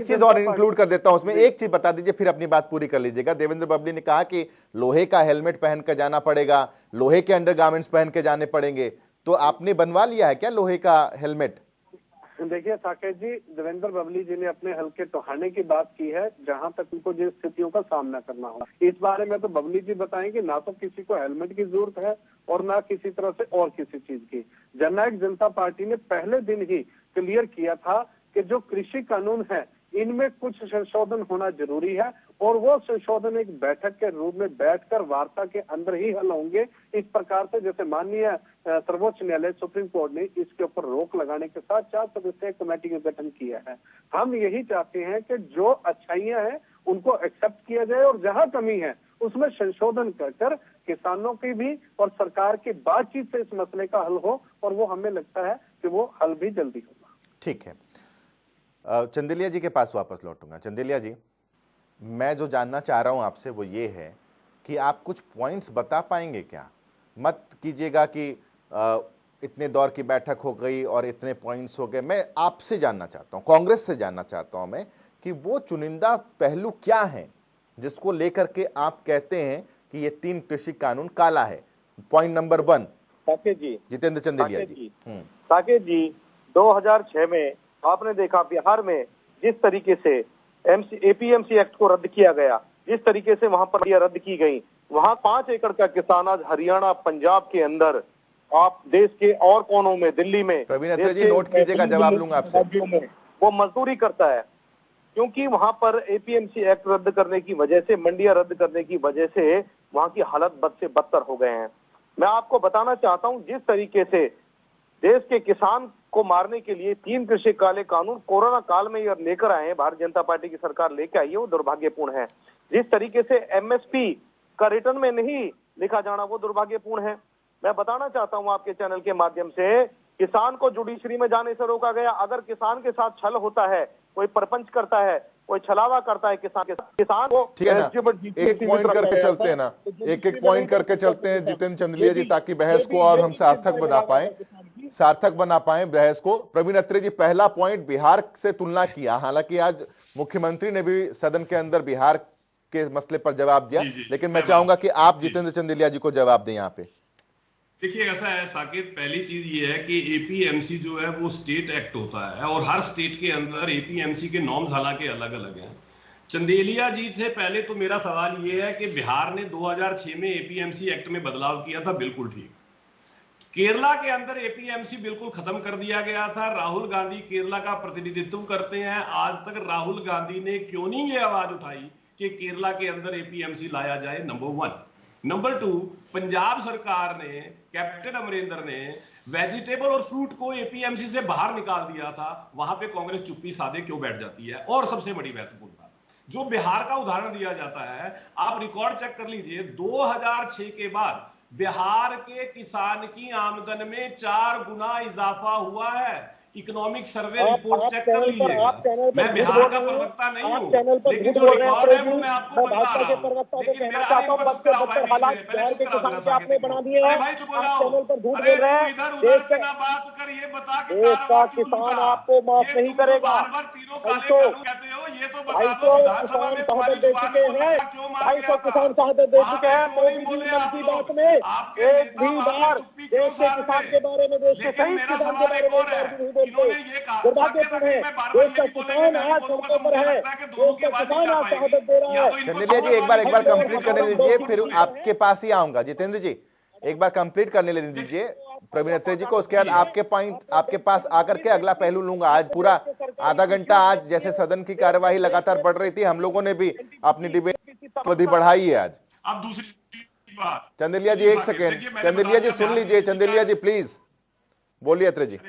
[SPEAKER 10] चीज
[SPEAKER 1] और इंक्लूड कर देता हूं उसमें, एक चीज बता दीजिए फिर अपनी बात पूरी कर लीजिएगा। देवेंद्र बबली ने कहा कि लोहे का हेलमेट पहन कर जाना पड़ेगा, लोहे के अंडरगारमेंट्स पहन के जाने पड़ेंगे, तो आपने बनवा लिया है क्या लोहे का हेलमेट?
[SPEAKER 10] देखिए साकेत जी, देवेंद्र बबली जी ने अपने हल्के टोहाने की बात की है जहां तक उनको जिन स्थितियों का सामना करना हो, इस बारे में तो बबली जी बताएंगे। ना तो किसी को हेलमेट की जरूरत है और ना किसी तरह से और किसी चीज की। जननायक जनता पार्टी ने पहले दिन ही क्लियर किया था कि जो कृषि कानून है इनमें कुछ संशोधन होना जरूरी है, और वो संशोधन एक बैठक के रूप में बैठकर वार्ता के अंदर ही हल होंगे। इस प्रकार से जैसे माननीय सर्वोच्च न्यायालय सुप्रीम कोर्ट ने इसके ऊपर रोक लगाने के साथ 4 सदस्यीय कमेटी का गठन किया है। हम यही चाहते हैं कि जो अच्छाइयां हैं उनको एक्सेप्ट किया जाए और जहां कमी है उसमें संशोधन कर किसानों की भी और सरकार की बातचीत से इस मसले का हल हो, और वो हमें लगता है कि वो हल भी जल्दी होगा।
[SPEAKER 1] ठीक है, चंदेलिया जी के पास वापस लौटूंगा। चंदेलिया जी, मैं जो जानना चाह रहा हूं आपसे वो ये है कि आप कुछ पॉइंट्स बता पाएंगे क्या? मत कीजिएगा कि इतने दौर की बैठक हो गई और इतने पॉइंट्स हो गए। मैं आपसे जानना चाहता हूं, कांग्रेस से जानना चाहता हूं मैं कि वो चुनिंदा पहलू क्या है जिसको लेकर के आप कहते हैं कि ये 3 कृषि कानून काला है। पॉइंट नंबर 1
[SPEAKER 7] साकेत जी,
[SPEAKER 1] जितेंद्र चंदेलिया जी।
[SPEAKER 7] साकेत जी, 2006 में आपने देखा बिहार में जिस तरीके से एपीएमसी एक्ट को रद्द किया गया, जिस तरीके से वहां पर रद्द की गई, वहां 5 एकड़ का किसान आज हरियाणा पंजाब के अंदर, आप देश के और कोनों में, दिल्ली में,
[SPEAKER 1] प्रवीण अत्रे जी नोट कीजिएगा, जवाब लूंगा आपसे,
[SPEAKER 7] वो मजदूरी करता है, क्योंकि वहां पर एपीएमसी एक्ट रद्द करने की वजह से, मंडियां रद्द करने की वजह से वहां की हालत बद से बदतर हो गए हैं। मैं आपको बताना चाहता हूं, जिस तरीके से देश के किसान को मारने के लिए 3 कृषि काले कानून कोरोना काल में ये लेकर आए हैं, भारतीय जनता पार्टी की सरकार लेकर आई है, वो दुर्भाग्यपूर्ण है। जिस तरीके से एमएसपी का रिटर्न में नहीं लिखा जाना, वो दुर्भाग्यपूर्ण है। मैं बताना चाहता हूं आपके चैनल के माध्यम से, किसान को जुडिशरी में जाने से रोका गया। अगर किसान के साथ छल होता है, कोई प्रपंच करता है, कोई छलावा करता है किसान के साथ, किसान को
[SPEAKER 11] ठीक है ना, एक पॉइंट करके चलते हैं ना, एक पॉइंट करके चलते हैं जितेंद्र चंदेलिया जी, ताकि बहस को और हम सार्थक बना पाए बहस को। प्रवीण अत्रे जी, पहला पॉइंट बिहार से तुलना किया, हालांकि आज मुख्यमंत्री ने भी सदन के अंदर बिहार के मसले पर जवाब दिया, लेकिन मैं चाहूंगा कि आप जितेंद्र चंदेलिया जी को जवाब दें यहाँ पे।
[SPEAKER 5] देखिए ऐसा है साकेत, पहली चीज ये है कि एपीएमसी जो है वो स्टेट एक्ट होता है और हर स्टेट के अंदर एपीएमसी के नॉर्म्स हालांकि अलग अलग हैं। चंदेलिया जी से पहले तो मेरा सवाल ये है कि बिहार ने 2006 में एपीएमसी एक्ट में बदलाव किया था, बिल्कुल ठीक। केरला के अंदर एपीएमसी बिल्कुल खत्म कर दिया गया था। राहुल गांधी केरला का प्रतिनिधित्व करते हैं। आज तक राहुल गांधी ने क्यों नहीं ये आवाज उठाई कि केरला के अंदर एपीएमसी लाया जाए, नंबर 1। नंबर 2, पंजाब सरकार ने, कैप्टन अमरिंदर ने वेजिटेबल और फ्रूट को एपीएमसी से बाहर निकाल दिया था। वहां पे कांग्रेस चुप्पी साधे क्यों बैठ जाती है? और सबसे बड़ी महत्वपूर्ण बात, जो बिहार का उदाहरण दिया जाता है, आप रिकॉर्ड चेक कर लीजिए, 2006 के बाद बिहार के किसान की आमदन में 4 गुना इजाफा हुआ है। इकोनॉमिक सर्वे रिपोर्ट चेक कर लीजिएगा। मैं बिहार का प्रवक्ता नहीं हूँ, लेकिन जो रिकॉर्ड है वो मैं आपको बता रहा हूँ। लेकिन मेरा चुप रहा हुआ है बीच में, पहले चुप करा देना साके को। अरे भाई चुप हो जाओ, अरे तू इधर उधर की ना बात कर, ये बता कि कारवां क्यों रुका?
[SPEAKER 7] आपको माफ नहीं करेगा।
[SPEAKER 5] बार-बार तीनों काले कानून कहते हो, ये तो बता दो विधानसभा में तुम्हारी जुबान को धक्का क्यों मार गया था?
[SPEAKER 7] किसान शहादत दे चुके हैं
[SPEAKER 5] मोदी जी बोले आप लोग, आपके नेता वहां पे चुप्पी क्यों साध
[SPEAKER 7] किसान के बारे में देश के
[SPEAKER 5] लेकिन
[SPEAKER 7] सही
[SPEAKER 5] मेरा
[SPEAKER 7] किसान के
[SPEAKER 5] सवाल
[SPEAKER 7] बारे
[SPEAKER 5] एक और है,
[SPEAKER 7] में
[SPEAKER 5] इन्होंने ये कहा
[SPEAKER 7] दुर्भाग्यपूर्ण है। देश का किसान आज सड़कों पर है, देश का किसान आज शहादत दे रहा है।
[SPEAKER 1] चंदेलिया जी एक बार कंप्लीट करने दीजिए, फिर आपके पास ही आऊंगा। जितेंद्र जी एक बार कंप्लीट करने दीजिए प्रवीण अत्रे जी को, उसके बाद आपके पास आकर के अगला पहलू लूंगा। आज पूरा आधा घंटा, आज जैसे सदन की कार्यवाही लगातार बढ़ रही थी, हम लोगों ने भी अपनी डिबेट अवधि बढ़ाई है आज।
[SPEAKER 5] अब दूसरी बात,
[SPEAKER 1] चंदेलिया जी एक सेकेंड, चंदेलिया जी सुन लीजिए, चंदेलिया जी प्लीज बोलिए। अत्रे जी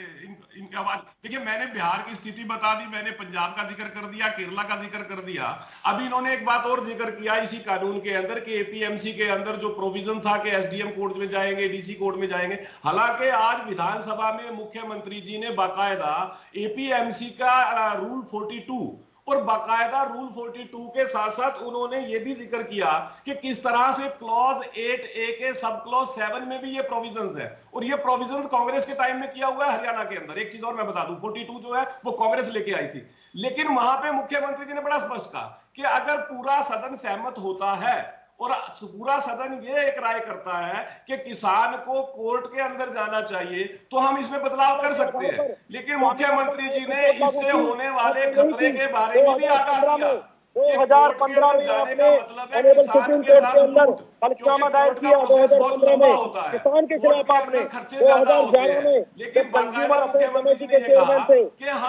[SPEAKER 5] इनका बात देखिए, मैंने बिहार की स्थिति बता दी, मैंने पंजाब का जिक्र कर दिया, केरला का जिक्र कर दिया। अभी इन्होंने एक बात और जिक्र किया इसी कानून के अंदर कि एपीएमसी के अंदर जो प्रोविजन था कि एसडीएम कोर्ट में जाएंगे, डीसी कोर्ट में जाएंगे। हालांकि आज विधानसभा में मुख्यमंत्री जी ने बाकायदा एपीएमसी का रूल 42 और बाकायदा रूल 42 के साथ साथ उन्होंने ये भी जिक्र किया कि किस तरह से क्लॉज 8A के सब क्लॉज 7 में भी ये प्रोविजंस है, और ये प्रोविजंस कांग्रेस के टाइम में किया हुआ है हरियाणा के अंदर। एक चीज और मैं बता दूं, 42 जो है वो कांग्रेस लेके आई थी, लेकिन वहां पे मुख्यमंत्री जी ने बड़ा स्पष्ट कहा कि अगर पूरा सदन सहमत होता है और पूरा सदन ये एक राय करता है कि किसान को कोर्ट के अंदर जाना चाहिए, तो हम इसमें बदलाव कर सकते हैं। लेकिन मुख्यमंत्री जी ने इससे होने वाले खतरे के बारे में भी आगाह किया।
[SPEAKER 7] 2015 में आपने ऑनरेबल सुप्रीम कोर्ट के अंदर हलफनामा दायर किया। 2015 में किसान के खिलाफ आपने 2011 में जब कंज्यूमर अफेयर कमेटी के चेयरमैन थे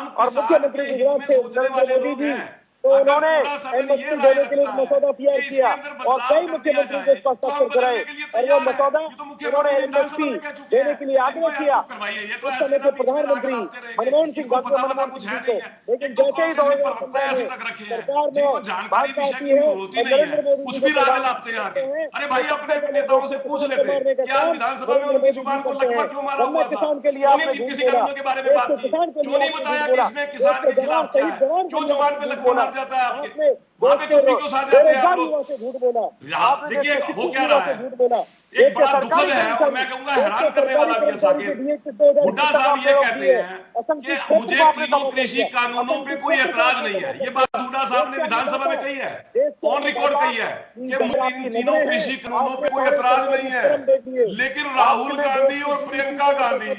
[SPEAKER 7] और मुख्यमंत्री गुजरात थे नरेंद्र मोदी जी, तो उन्होंने एमएसपी देने के लिए मसौदा तैयार किया और कई मुख्यमंत्री के पास हस्ताक्षर कराए, और वो मसौदा उन्होंने एमएसपी देने के लिए आग्रह किया उस समय के प्रधानमंत्री मनमोहन सिंह को। लेकिन जैसे ही 2015 में सरकार में बात आती है और नरेंद्र मोदी जी
[SPEAKER 5] अरे भाई अपने नेताओं से पूछ लेते कि यार विधानसभा में उनकी जुबान को लकवा क्यों मारा हुआ था?
[SPEAKER 7] किसान के लिए आपने
[SPEAKER 5] किसी कानून के बारे में बात की, क्यों नहीं बताया कि इसमें किसान के खिलाफ क्या है? क्यों जुबान पे लकवा जाता है आपके? वहां पे चुप्पी क्यों साध जाते हैं आप लोग? देखिए हो क्या रहा है, एक बड़ा दुखद है और मैं कहूंगा हैरान करने वाला भी है साकिब। हुड्डा साहब ये कहते हैं कि मुझे तीनों कृषि कानूनों पे कोई एतराज नहीं है। ये बात हुड्डा साहब ने विधानसभा में कही है, ऑन रिकॉर्ड कही है कि इन तीनों कृषि कानूनों पे कोई एतराज नहीं है। लेकिन राहुल गांधी और प्रियंका गांधी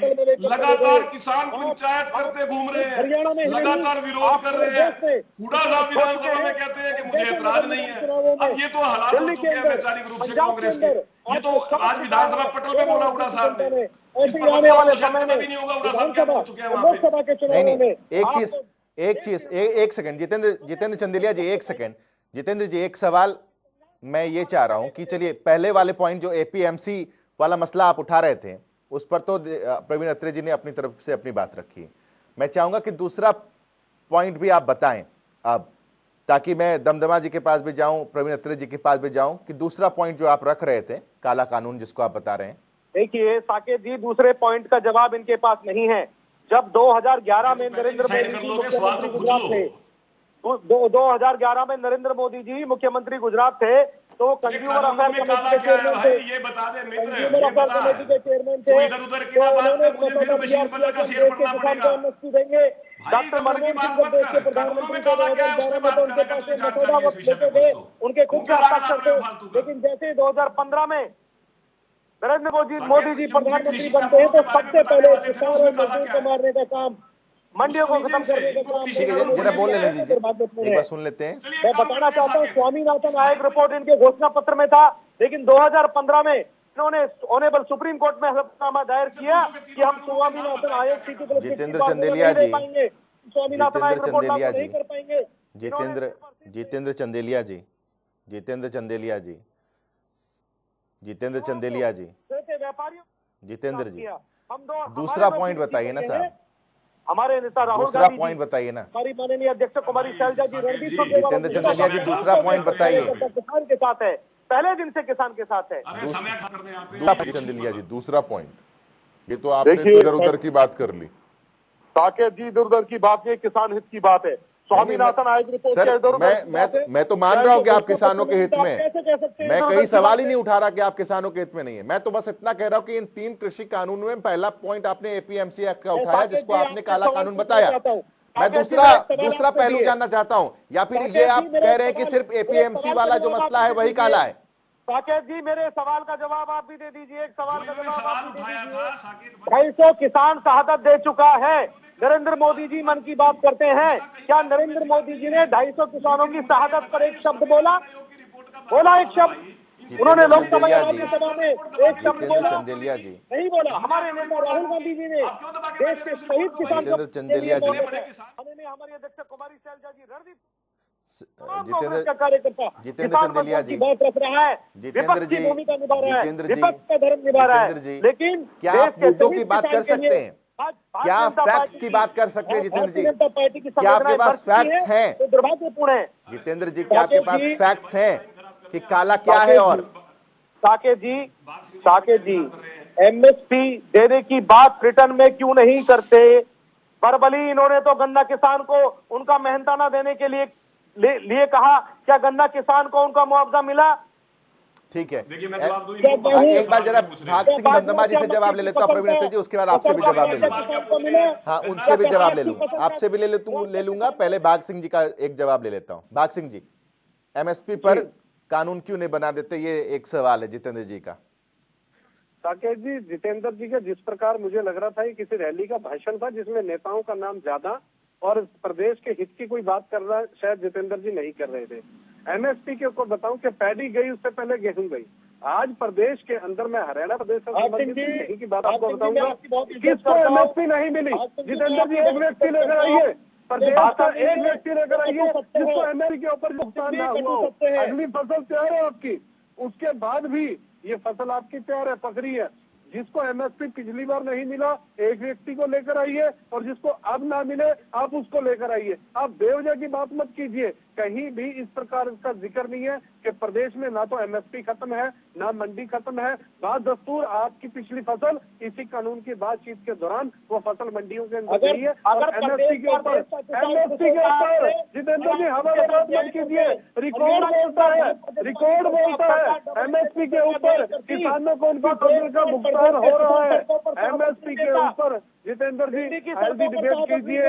[SPEAKER 5] लगातार किसान पंचायत करते घूम रहे हैं, लगातार विरोध कर रहे हैं। हुड्डा साहब विधानसभा में कहते हैं कि मुझे एतराज नहीं है। अब ये तो हालात हो चुके हैं वैचारिक रूप से कांग्रेस के। ये तो आज विधानसभा पटल में बोला हुड्डा साहब ने,
[SPEAKER 7] आने वाले समय में
[SPEAKER 5] नहीं होगा। हुड्डा साहब क्या बोल चुके हैं वहां पे?
[SPEAKER 7] लोकसभा के चुनाव में
[SPEAKER 1] एक चीज एक सेकंड, जितेंद्र चंदेलिया जी एक सेकंड। जितेंद्र जी एक सवाल मैं ये चाह रहा हूं कि चलिए पहले वाले पॉइंट जो एपीएमसी वाला मसला आप उठा रहे थे उस पर तो प्रवीण अत्रे जी ने अपनी तरफ से अपनी बात रखी। मैं चाहूंगा कि दूसरा पॉइंट भी आप बताएं अब, ताकि मैं दमदमा जी के पास भी जाऊं, प्रवीण अत्रे जी के पास भी जाऊं, कि दूसरा पॉइंट जो आप रख रहे थे काला कानून जिसको आप बता रहे हैं।
[SPEAKER 7] देखिए साकेत जी, दूसरे पॉइंट का जवाब इनके पास नहीं है। जब 2011 में नरेंद्र मोदी जी मुख्यमंत्री गुजरात थे, 2011 में नरेंद्र मोदी जी मुख्यमंत्री गुजरात थे, तो कंज्यूमर अफेयर कमेटी के चेयरमैन थे, कंज्यूमर अफेयर कमेटी के चेयरमैन थे, तो उन्होंने मसौदा तैयार किया कि देश के किसान को एमएसपी देंगे। डॉक्टर मनमोहन सिंह जब देश के प्रधानमंत्री थे 2011 में, तो उनके पास मसौदा वक्त देते थे, उनके खुद के हस्ताक्षर थे। लेकिन जैसे 2015 में नरेंद्र मोदी जी प्रधानमंत्री बनते हैं, तो सबसे पहले किसान और मजदूर को मारने का काम, मंडियों को खत्म करने का काम
[SPEAKER 1] जरा बोल लेने दीजिए, एक बार सुन लेते हैं।
[SPEAKER 7] मैं बताना चाहता हूँ स्वामीनाथन आयोग रिपोर्ट इनके घोषणा पत्र में था, लेकिन 2015 में इन्होंने ऑनेबल सुप्रीम कोर्ट में हलफनामा दायर किया कि हम स्वामीनाथन आयोग की
[SPEAKER 1] जितेंद्र चंदेलिया जी,
[SPEAKER 7] स्वामीनाथन आयोग रिपोर्ट लागू नहीं कर पाएंगे।
[SPEAKER 1] जितेंद्र चंदेलिया जी, जितेंद्र चंदेलिया जी, जितेंद्र चंदेलिया जी, जितेंद्र जी, दूसरा पॉइंट बताइए ना साहब,
[SPEAKER 7] हमारे नेता राहुल
[SPEAKER 1] दूसरा
[SPEAKER 7] गांधी
[SPEAKER 1] पॉइंट बताइए ना।
[SPEAKER 7] हमारी माननीय अध्यक्ष कुमारी शैलजा जी, रणदीप
[SPEAKER 1] जितेंद्र चंदेलिया जी, दूसरा पॉइंट बताइए।
[SPEAKER 7] किसान के साथ है, पहले दिन से किसान के साथ है।
[SPEAKER 11] चंदेलिया जी, दूसरा पॉइंट, ये तो आपने इधर उधर की बात कर ली।
[SPEAKER 12] साकेत जी, इधर उधर की बात नहीं, किसान हित की बात है। स्वामीनाथन आयोग रिपोर्ट
[SPEAKER 11] सर, मैं तो मान रहा हूं कि आप किसानों के हित में, मैं कहीं सवाल ही नहीं उठा रहा कि आप किसानों के हित में नहीं है। मैं तो बस इतना कह रहा हूं कि इन 3 कृषि कानून में पहला पॉइंट आपने एपीएमसी एक्ट का उठाया, जिसको आपने काला कानून बताया। मैं दूसरा पहलू जानना चाहता हूं, या फिर ये आप कह रहे हैं कि सिर्फ एपीएमसी वाला जो मसला है वही काला है?
[SPEAKER 7] साकेत जी, मेरे सवाल का जवाब आप भी दे दीजिए। एक सवाल का जवाब आप भी दे दीजिए। 250 किसान शहादत दे चुका है। नरेंद्र मोदी जी मन की बात करते हैं, क्या नरेंद्र मोदी जी ने 250 किसानों की शहादत पर एक शब्द बोला? एक शब्द उन्होंने लोकसभा में एक शब्द बोला? नहीं बोला। हमारे नेता राहुल गांधी जी ने देश के शहीद किसान
[SPEAKER 1] चंदेलिया जी,
[SPEAKER 7] हमारी अध्यक्ष कुमारी शैलजा जी, रणदीप
[SPEAKER 1] जितेंद्र चंदेलिया जी,
[SPEAKER 7] बात रख रहा है,
[SPEAKER 1] जितेंद्र जी,
[SPEAKER 7] भूमिका निभा रहा है,
[SPEAKER 1] जितेंद्र जी,
[SPEAKER 7] विपक्ष का धर्म निभा रहा है। लेकिन
[SPEAKER 1] क्या आप मुद्दों की बात कर सकते हैं? क्या फैक्ट्स की बात कर सकते हैं जितेंद्र जी? क्या आपके पास फैक्ट्स हैं?
[SPEAKER 7] तो दुर्भाग्यपूर्ण है
[SPEAKER 1] जितेंद्र जी, क्या आपके पास फैक्ट्स हैं कि काला क्या है? और
[SPEAKER 7] साकेत जी, एमएसपी देने की बात रिटर्न में क्यों नहीं करते? बरबली इन्होंने तो गन्ना किसान को उनका मेहनताना देने के लिए कहा, क्या गन्ना किसान को उनका मुआवजा मिला?
[SPEAKER 1] ठीक है,
[SPEAKER 5] देखिए मैं जवाब दूं,
[SPEAKER 1] एक बार जरा भाग सिंह दमदमा जी से जवाब ले लेता हूं, प्रवीण अत्रे जी, उसके बाद आपसे भी जवाब ले लूंगा। हाँ, उनसे भी जवाब ले लूंगा, आपसे भी ले लूंगा। पहले भाग सिंह जी का एक जवाब ले लेता हूं। भाग सिंह जी, एमएसपी पर कानून क्यों नहीं बना देते, ये एक सवाल है जितेंद्र जी का।
[SPEAKER 10] साकेत जी, जितेंद्र जी का जिस प्रकार मुझे लग रहा था ये किसी रैली का भाषण था जिसमें नेताओं का नाम ज्यादा और प्रदेश के हित की कोई बात कर रहा है, शायद जितेंद्र जी नहीं कर रहे थे। एमएसपी के ऊपर बताऊं कि पैडी गई, उससे पहले गेहूं गई। आज प्रदेश के अंदर मैं हरियाणा प्रदेश से संबंधित यही की बात आपको बताऊंगा, किसको एमएसपी नहीं मिली। जितेंद्र जी, एक व्यक्ति लेकर आइए, प्रदेश का एक व्यक्ति लेकर आइए जिसको एमएसपी के ऊपर भुगतान ना हुआ हो। अगली फसल तैयार है आपकी, उसके बाद भी ये फसल आपकी तैयार है, पकड़ी है। जिसको एमएसपी पिछली बार नहीं मिला, एक व्यक्ति को लेकर आइए, और जिसको अब ना मिले आप उसको लेकर आइए। आप बेवजह की बात मत कीजिए। कहीं भी इस प्रकार का जिक्र नहीं है कि प्रदेश में ना तो एमएसपी खत्म है, ना मंडी खत्म है। बात दस्तूर, आपकी पिछली फसल इसी कानून की बातचीत के दौरान वो फसल मंडियों के अंदर गई है। और एमएसपी के ऊपर जितेंद्र जी हमारे बात मत कीजिए। रिकॉर्ड बोलता है एमएसपी के ऊपर किसानों को उनकी फसल का भुगतान हो रहा है। एमएसपी के ऊपर जितेंद्र जी हेल्दी डिबेट कीजिए।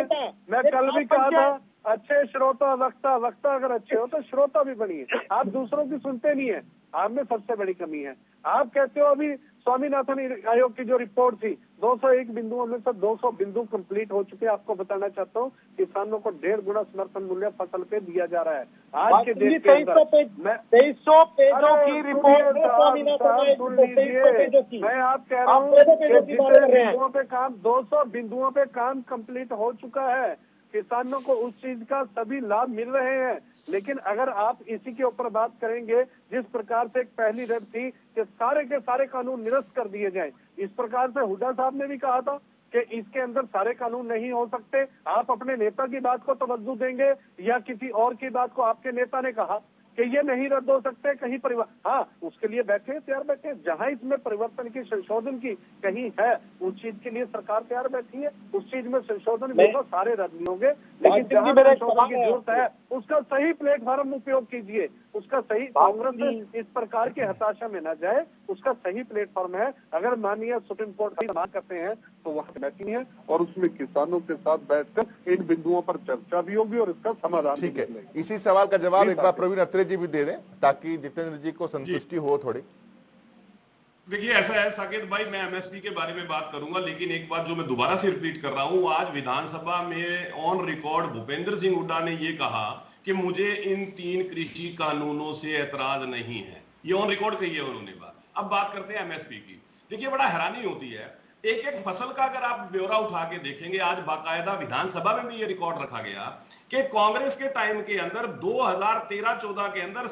[SPEAKER 10] मैं कल भी कहा था, अच्छे श्रोता वक्ता अगर अच्छे हो तो श्रोता भी बनिए। आप दूसरों की सुनते नहीं है, आप में सबसे बड़ी कमी है। आप कहते हो अभी स्वामीनाथन आयोग की जो रिपोर्ट थी 201 बिंदुओं में से 200 बिंदु कंप्लीट हो चुके। आपको बताना चाहता हूँ, किसानों को 1.5 गुना समर्थन मूल्य फसल पे दिया जा रहा है आज के देश के अंदर।
[SPEAKER 7] 2300 पेजों की रिपोर्ट,
[SPEAKER 10] मैं आप कह रहा हूँ 200 बिंदुओं पे काम कंप्लीट हो चुका है। किसानों को उस चीज का सभी लाभ मिल रहे हैं। लेकिन अगर आप इसी के ऊपर बात करेंगे, जिस प्रकार से एक पहली रेड थी कि सारे के सारे कानून निरस्त कर दिए जाएं, इस प्रकार से हुड्डा साहब ने भी कहा था कि इसके अंदर सारे कानून नहीं हो सकते। आप अपने नेता की बात को तवज्जो देंगे या किसी और की बात को? आपके नेता ने कहा कि ये नहीं रद्द हो सकते, कहीं परिवर्तन, हाँ उसके लिए बैठे तैयार बैठे। जहां इसमें परिवर्तन की, संशोधन की कहीं है, उस चीज के लिए सरकार तैयार बैठी है। उस चीज में संशोधन भी होगा, सारे रद्द नहीं होंगे, लेकिन जहां संशोधन की जरूरत है उसका सही प्लेटफॉर्म उपयोग कीजिए। उसका सही, कांग्रेस इस प्रकार की हताशा में न जाए, उसका सही प्लेटफॉर्म है। अगर माननीय सुप्रीम कोर्ट की बात करते हैं तो वहाँ बैठी है और उसमें किसानों के साथ बैठकर इन बिंदुओं पर चर्चा भी होगी और इसका समाधान।
[SPEAKER 11] ठीक है, इसी सवाल का जवाब एक बार प्रवीण अत्रे जी भी दे दें ताकि जितेंद्र जी को संतुष्टि हो थोड़ी।
[SPEAKER 5] देखिए ऐसा है साकेत भाई, मैं एमएसपी के बारे में बात करूंगा, लेकिन एक बात जो मैं दोबारा से रिपीट कर रहा हूं, आज विधानसभा में ऑन रिकॉर्ड भूपेंद्र सिंह हुड्डा ने ये कहा कि मुझे इन 3 कृषि कानूनों से ऐतराज नहीं है। ये ऑन रिकॉर्ड कही है उन्होंने बात। अब बात करते हैं एमएसपी की। देखिए बड़ा हैरानी होती है, एक एक फसल का अगर आप ब्यौरा उठा के देखेंगे, आज बाकायदा विधानसभा में भी ये रिकॉर्ड रखा गया कि कांग्रेस के टाइम के अंदर 2013-14 के अंदर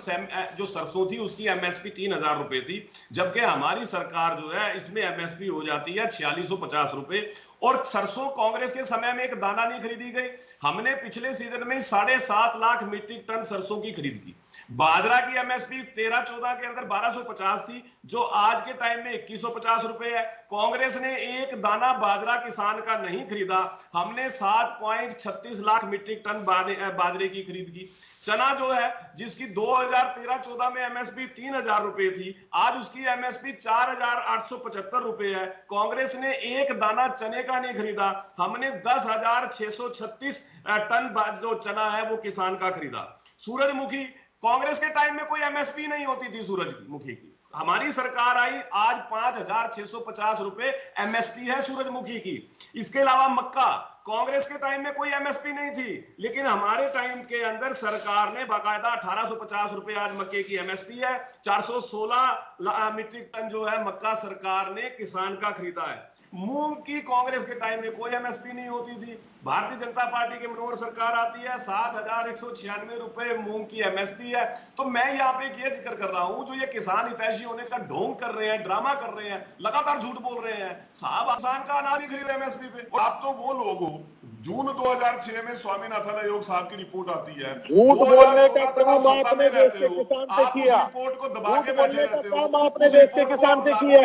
[SPEAKER 5] जो सरसों थी उसकी एमएसपी 3000 रुपए थी, जबकि हमारी सरकार जो है इसमें एमएसपी हो जाती है 4650 रुपए। और सरसों कांग्रेस के समय में एक दाना नहीं खरीदी गई। हमने पिछले सीजन में 7.5 लाख मीट्रिक टन सरसों की खरीद की। बाजरा की एमएसपी 13-14 के अंदर 1250 थी, जो आज के टाइम में 2150 रुपए है। कांग्रेस ने एक दाना बाजरा किसान का नहीं खरीदा, हमने 7.36 लाख मीट्रिक टन बाजरे की खरीद की। चना जो है जिसकी 2013-14 में एमएसपी 3000 रुपए थी, आज उसकी एमएसपी 4875 रुपए है। कांग्रेस ने एक दाना चने का नहीं खरीदा, हमने 10,636 टन जो चना है वो किसान का खरीदा। सूरजमुखी, कांग्रेस के टाइम में कोई एमएसपी नहीं होती थी सूरजमुखी की, हमारी सरकार आई, आज 5,650 रुपए एमएसपी है सूरजमुखी की। इसके अलावा मक्का, कांग्रेस के टाइम में कोई एमएसपी नहीं थी, लेकिन हमारे टाइम के अंदर सरकार ने बाकायदा 1850 रुपए आज मक्के की एमएसपी है। 416 मीट्रिक टन जो है मक्का सरकार ने किसान का खरीदा है। मूंग की कांग्रेस के टाइम में कोई एमएसपी नहीं होती थी, भारतीय जनता पार्टी की मनोहर सरकार आती है, 7,196 रुपए मूंग की एमएसपी है। तो मैं यहाँ पे ये जिक्र कर रहा हूं, जो ये किसान हितैषी होने का ढोंग कर रहे हैं, ड्रामा कर रहे हैं, लगातार झूठ बोल रहे हैं, साहब किसान का अनाज ही खरीद एमएसपी पे।
[SPEAKER 13] और आप तो वो लोग हो, जून 2006 में स्वामीनाथन आयोग साहब की रिपोर्ट आती है,
[SPEAKER 12] झूठ बोलने का काम आपने देश के किसान से किया,
[SPEAKER 13] रिपोर्ट को दबा के
[SPEAKER 12] बोलने का काम आपने देश के किसान से किया,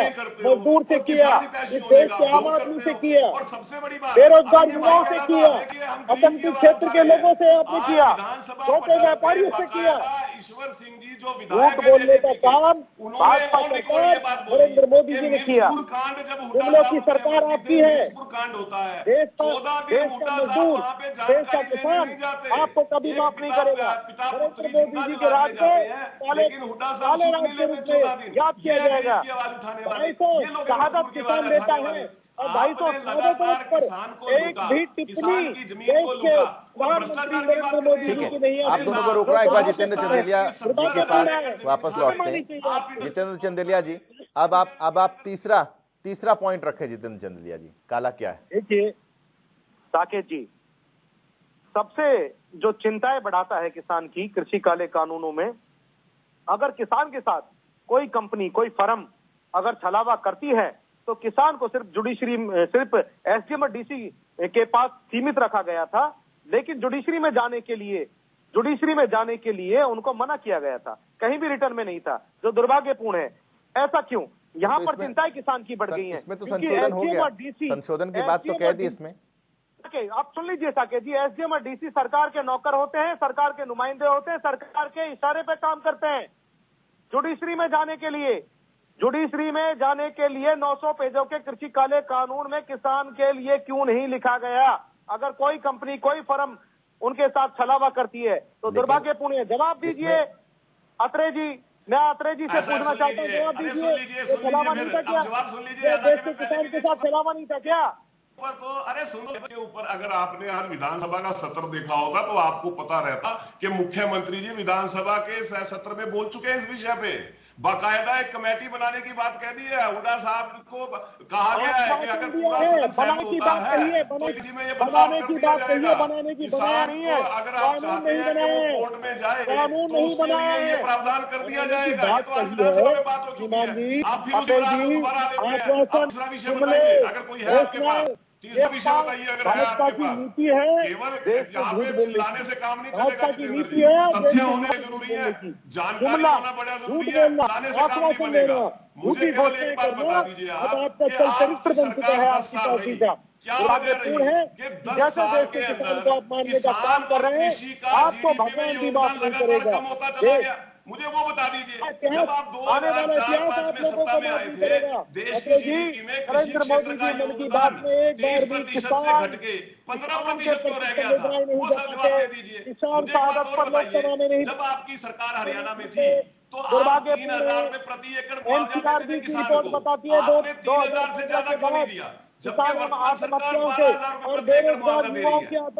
[SPEAKER 12] मजदूर से किया, इस देश के आम आदमी से किया,
[SPEAKER 13] और सबसे बड़ी बात
[SPEAKER 12] बेरोजगार युवाओं से किया, आतंकी क्षेत्र के लोगों से आपने किया, छोटे व्यापारियों से किया।
[SPEAKER 5] ईश्वर सिंह जी जो
[SPEAKER 12] झूठ बोलने का काम भाजपा सरकार नरेंद्र मोदी जी ने किया। जुमलों की सरकार आपकी है। देश का मजदूर, देश का किसान आपको कभी माफ नहीं करेगा। नरेंद्र मोदी जी के राज में काले राज के रूप में याद किया जाएगा। 250 शहादत किसान देता है और 250 शहादतों पर एक भी टिप्पणी देश के प्रधानमंत्री नरेंद्र मोदी जी की नहीं है।
[SPEAKER 1] आप दोनों को रोक रहा है एक बार जितेंद्र चंदेलिया जी के पास वापस लौटते हैं। जितेंद्र चंदेलिया जी, अब आप तीसरा पॉइंट रखें। जितेंद्र चंदेलिया जी, काला क्या है?
[SPEAKER 7] देखिए साकेत जी, सबसे जो चिंताएं बढ़ाता है किसान की कृषि काले कानूनों में, अगर किसान के साथ कोई कंपनी, कोई फर्म अगर छलावा करती है तो किसान को सिर्फ जुडिशरी, सिर्फ एसडीएम और डीसी के पास सीमित रखा गया था, लेकिन जुडिशरी में जाने के लिए उनको मना किया गया था, कहीं भी रिटर्न में नहीं था, जो दुर्भाग्यपूर्ण है। ऐसा क्यों? यहाँ पर चिंताएं किसान की बढ़ गई हैं।
[SPEAKER 1] इसमें तो संशोधन हो गया, संशोधन की बात तो कह दी इसमें।
[SPEAKER 7] आप सुन लीजिए साकेत जी, एसडीएम और डीसी सरकार के नौकर होते हैं, सरकार के नुमाइंदे होते हैं, सरकार के इशारे पे काम करते हैं। जुडिशरी में जाने के लिए 900 पेजों के कृषि काले कानून में किसान के लिए क्यों नहीं लिखा गया? अगर कोई कंपनी, कोई फर्म उनके साथ छलावा करती है तो दुर्भाग्यपूर्ण है। जवाब दीजिए अत्रे जी, मैं अत्रे जी से पूछना चाहता हूँ, जवाब दीजिए, छलावा नहीं था क्या? देश के किसान के साथ छलावा नहीं था क्या?
[SPEAKER 13] तो अरे सुनो, के ऊपर अगर आपने आज विधानसभा का सत्र देखा होगा तो आपको पता रहता कि मुख्यमंत्री जी विधानसभा के सत्र में बोल चुके हैं इस विषय पे। बाकायदा एक कमेटी बनाने की बात कह दी है। हुड्डा साहब को कहा गया है कि अगर पूरा
[SPEAKER 12] बनाने की बात कही है, बनाने की बात कही है, बनाने की बनाया नहीं है,
[SPEAKER 13] अगर आप चाहते हैं कि वो कोर्ट में जाए
[SPEAKER 12] कानून नहीं बनाया है,
[SPEAKER 13] ये प्रावधान कर दिया जाएगा। ये तो आज विधानसभा में बात हो चुकी है, आप फिर उसी बात को दोबारा लेते हैं। दूसरा विषय बताइए, अगर कोई है आपके पास, तीसरा विषय बताइए अगर है आपके पास।
[SPEAKER 12] नीति है,
[SPEAKER 13] केवल यहाँ पे चिल्लाने से काम नहीं चलेगा,
[SPEAKER 12] नीति है,
[SPEAKER 13] तथ्य होने जरूरी है, जानकारी होना बड़ा जरूरी है, चिल्लाने से काम नहीं बनेगा। मुझे केवल एक बात बता दीजिए आप कि आपकी सरकार 10 साल रही, क्या वजह रही कि 10 साल के अंदर किसान और कृषि का जीडीपी में योगदान लगातार कम होता चला गया? मुझे वो बता दीजिए, जब आप 2004-5 में सत्ता में आए थे, देश की जीडीपी में कृषि क्षेत्र का योगदान 30% से घट के 15% क्यों रह गया था? वो सब जवाब दे दीजिए। मुझे एक बात और बताइए, जब आपकी सरकार हरियाणा में थी तो आप 3,000 में प्रति एकड़ मुआवजा देते थे किसान को, आपने 3,000 से ज्यादा क्यों नहीं दिया? जबकि वर्तमान सरकार 12,000 रुपए प्रति एकड़ मुआवजा दे रही है।